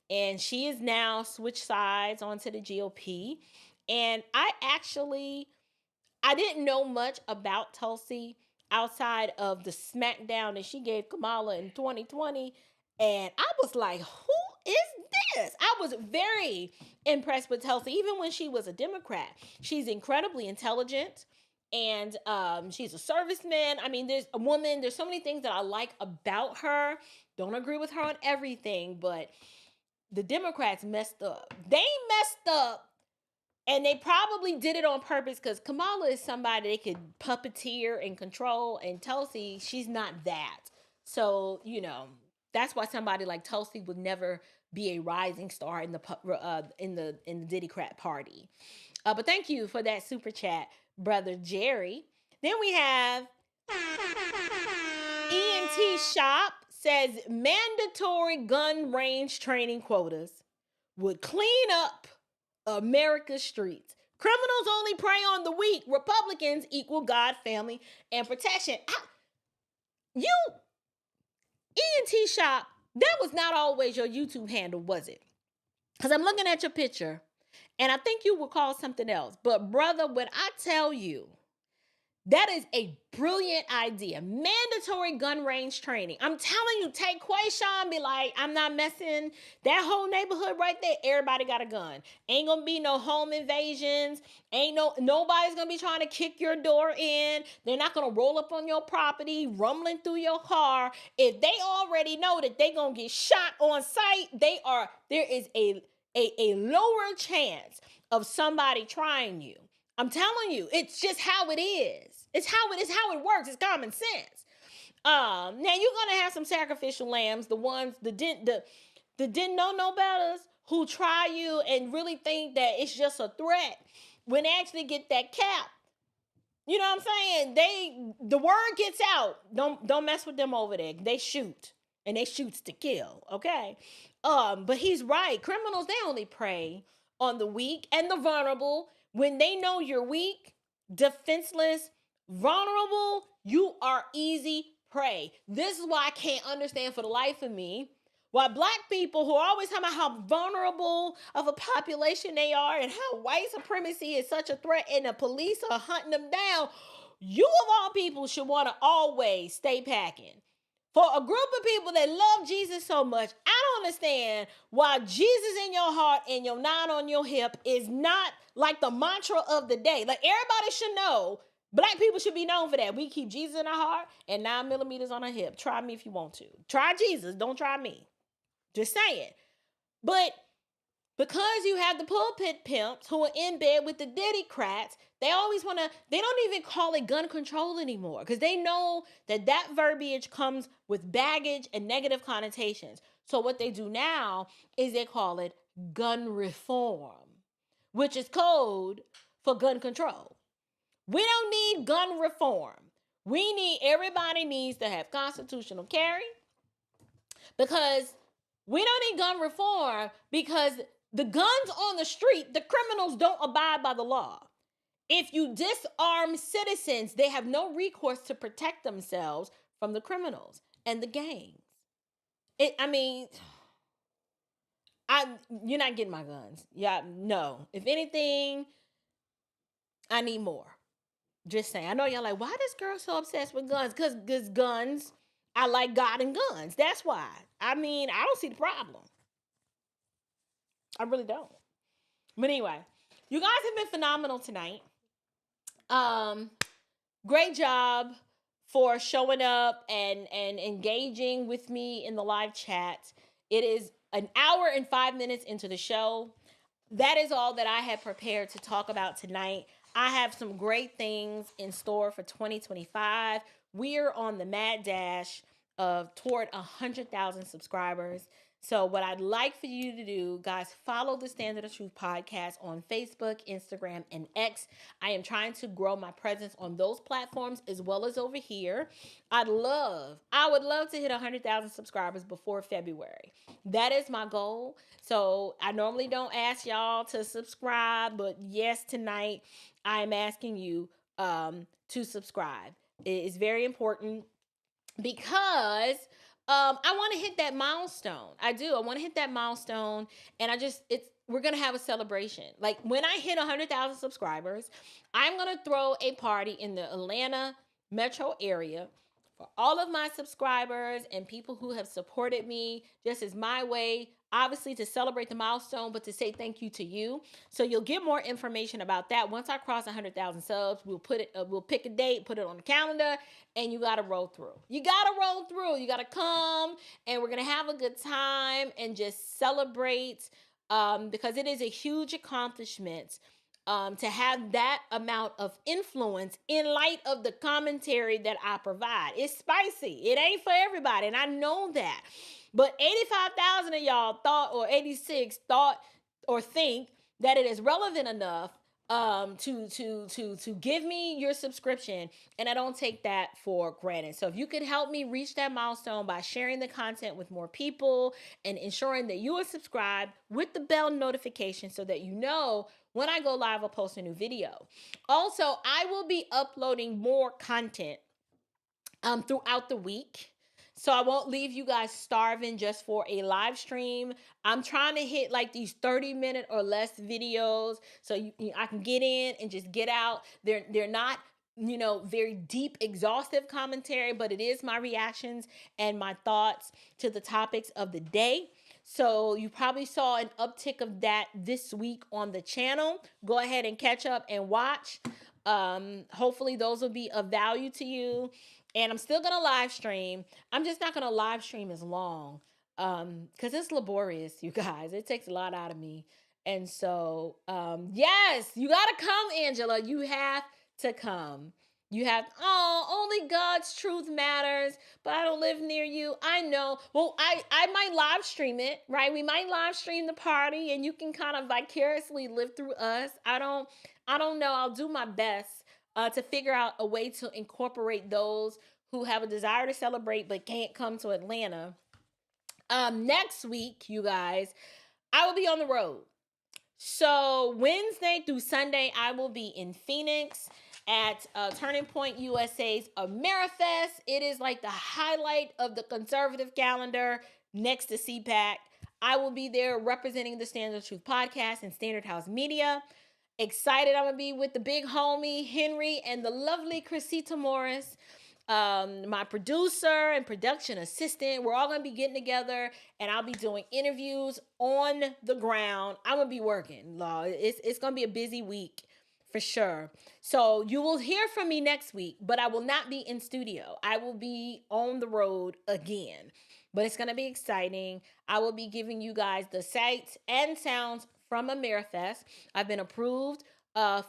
and she is now switched sides onto the GOP. And I didn't know much about Tulsi outside of the smackdown that she gave Kamala in 2020. And I was like, who is this? I was very impressed with Tulsi, even when she was a Democrat. She's incredibly intelligent, and she's a serviceman. I mean, there's a woman, there's so many things that I like about her. Don't agree with her on everything, but the Democrats messed up. They messed up. And they probably did it on purpose because Kamala is somebody they could puppeteer and control, and Tulsi, she's not that. So, that's why somebody like Tulsi would never be a rising star in the Diddycrat party. But thank you for that super chat, Brother Jerry. Then we have ENT Shop says mandatory gun range training quotas would clean up America's streets. Criminals only prey on the weak. Republicans equal God, family, and protection. ENT Shop, that was not always your YouTube handle, was it? Because I'm looking at your picture, and I think you would call something else. But brother, when I tell you, that is a brilliant idea. Mandatory gun range training. I'm telling you, take Quayshawn, be like, I'm not messing. That whole neighborhood right there, everybody got a gun. Ain't gonna be no home invasions. Nobody's gonna be trying to kick your door in. They're not gonna roll up on your property, rumbling through your car. If they already know that they gonna get shot on sight, there is a lower chance of somebody trying you. I'm telling you, it's just how it is. It's how it works. It's common sense. Now you're gonna have some sacrificial lambs, the ones that didn't know no betters, who try you and really think that it's just a threat when they actually get that cap. You know what I'm saying? The word gets out. Don't mess with them over there. They shoot, and they shoots to kill. Okay. But he's right. Criminals, they only prey on the weak and the vulnerable. When they know you're weak, defenseless, vulnerable, you are easy prey. This is why I can't understand for the life of me why black people who are always talking about how vulnerable of a population they are and how white supremacy is such a threat and the police are hunting them down, you of all people should want to always stay packing. For a group of people that love Jesus so much, I don't understand why Jesus in your heart and your 9 on your hip is not like the mantra of the day. Like, everybody should know, black people should be known for that. We keep Jesus in our heart and 9 millimeters on our hip. Try me if you want to. Try Jesus, don't try me. Just saying. But because you have the pulpit pimps who are in bed with the Diddycrats, they don't even call it gun control anymore because they know that verbiage comes with baggage and negative connotations. So what they do now is they call it gun reform, which is code for gun control. We don't need gun reform. Everybody needs to have constitutional carry, because we don't need gun reform because the guns on the street, the criminals don't abide by the law. If you disarm citizens, they have no recourse to protect themselves from the criminals and the gangs. You're not getting my guns. Yeah, no. If anything, I need more. Just saying. I know y'all like, why this girl so obsessed with guns? Because guns, I like God and guns. That's why. I don't see the problem. I really don't. But anyway, you guys have been phenomenal tonight. Great job for showing up and engaging with me in the live chat. It is an hour and 5 minutes into the show. That is all that I had prepared to talk about tonight. I have some great things in store for 2025. We're on the mad dash. toward 100,000 subscribers. So what I'd like for you to do, guys, follow the Standard of Truth podcast on Facebook, Instagram, and X. I am trying to grow my presence on those platforms as well as over here. I would love to hit 100,000 subscribers before February. That is my goal. So I normally don't ask y'all to subscribe, but yes, tonight I'm asking you to subscribe. It is very important because I want to hit that milestone. I do. I want to hit that milestone, and we're gonna have a celebration. Like when I hit 100,000 subscribers, I'm gonna throw a party in the Atlanta metro area for all of my subscribers and people who have supported me, just as my way, obviously, to celebrate the milestone, but to say thank you to you. So you'll get more information about that once I cross 100,000 subs. We'll pick a date, put it on the calendar, and you gotta roll through. You gotta come, and we're gonna have a good time and just celebrate, because it is a huge accomplishment to have that amount of influence in light of the commentary that I provide. It's spicy. It ain't for everybody, and I know that. But 85,000 of y'all thought, or 86 thought or think that it is relevant enough to give me your subscription, and I don't take that for granted. So if you could help me reach that milestone by sharing the content with more people and ensuring that you are subscribed with the bell notification so that you know when I go live, I'll post a new video. Also, I will be uploading more content throughout the week. So I won't leave you guys starving just for a live stream. I'm trying to hit like these 30-minute or less videos so I can get in and just get out. They're not, very deep, exhaustive commentary, but it is my reactions and my thoughts to the topics of the day. So you probably saw an uptick of that this week on the channel. Go ahead and catch up and watch. Hopefully those will be of value to you. And I'm still going to live stream. I'm just not going to live stream as long because it's laborious, you guys. It takes a lot out of me. And so, yes, you got to come, Angela. You have to come. Only God's truth matters, but I don't live near you. I know. Well, I might live stream it, right? We might live stream the party and you can kind of vicariously live through us. I don't know. I'll do my best to figure out a way to incorporate those who have a desire to celebrate but can't come to Atlanta. Next week, you guys, I will be on the road. So Wednesday through Sunday, I will be in Phoenix at Turning Point USA's AmeriFest. It is like the highlight of the conservative calendar next to CPAC. I will be there representing the Standard of Truth podcast and Standard House Media. Excited I'm going to be with the big homie, Henry, and the lovely Chrisita Morris, my producer and production assistant. We're all going to be getting together, and I'll be doing interviews on the ground. I'm going to be working. It's going to be a busy week for sure. So you will hear from me next week, but I will not be in studio. I will be on the road again, but it's going to be exciting. I will be giving you guys the sights and sounds from AmeriFest. I've been approved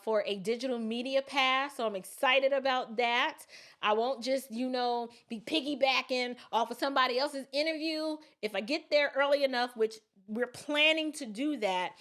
for a digital media pass, so I'm excited about that. I won't just, be piggybacking off of somebody else's interview. If I get there early enough, which we're planning to do that,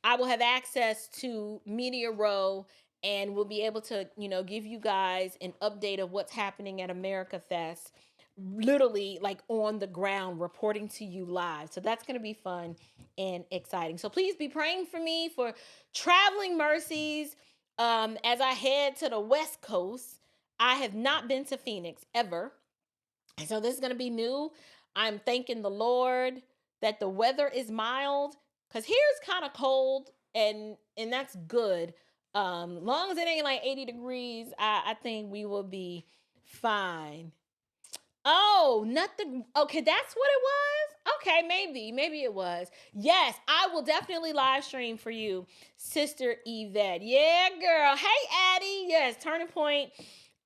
I will have access to Media Row and we'll be able to, give you guys an update of what's happening at AmeriFest, literally like on the ground, reporting to you live. So that's going to be fun and exciting. So please be praying for me for traveling mercies as I head to the West Coast. I have not been to Phoenix ever. And so this is going to be new. I'm thanking the Lord that the weather is mild, because here it's kind of cold and that's good. Long as it ain't like 80 degrees, I think we will be fine. Oh, nothing. Okay, that's what it was? Okay, maybe it was. Yes, I will definitely live stream for you, Sister Yvette. Yeah, girl. Hey, Addie. Yes, Turning Point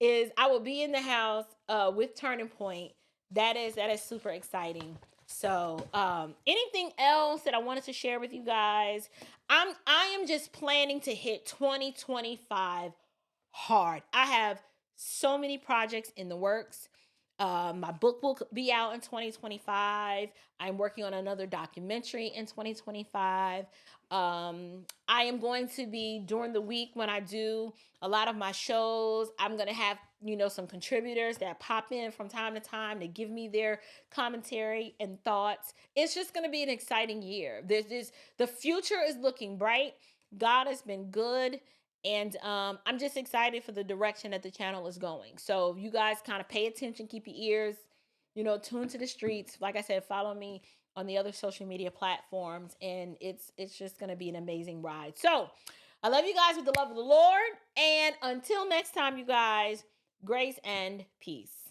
I will be in the house with Turning Point. That is super exciting. So, anything else that I wanted to share with you guys? I am just planning to hit 2025 hard. I have so many projects in the works. My book will be out in 2025. I'm working on another documentary in 2025. I am going to be, during the week when I do a lot of my shows, I'm going to have, some contributors that pop in from time to time to give me their commentary and thoughts. It's just going to be an exciting year. The future is looking bright. God has been good. And I'm just excited for the direction that the channel is going. So you guys kind of pay attention, keep your ears, tuned to the streets. Like I said, follow me on the other social media platforms, and it's just going to be an amazing ride. So I love you guys with the love of the Lord. And until next time, you guys, grace and peace.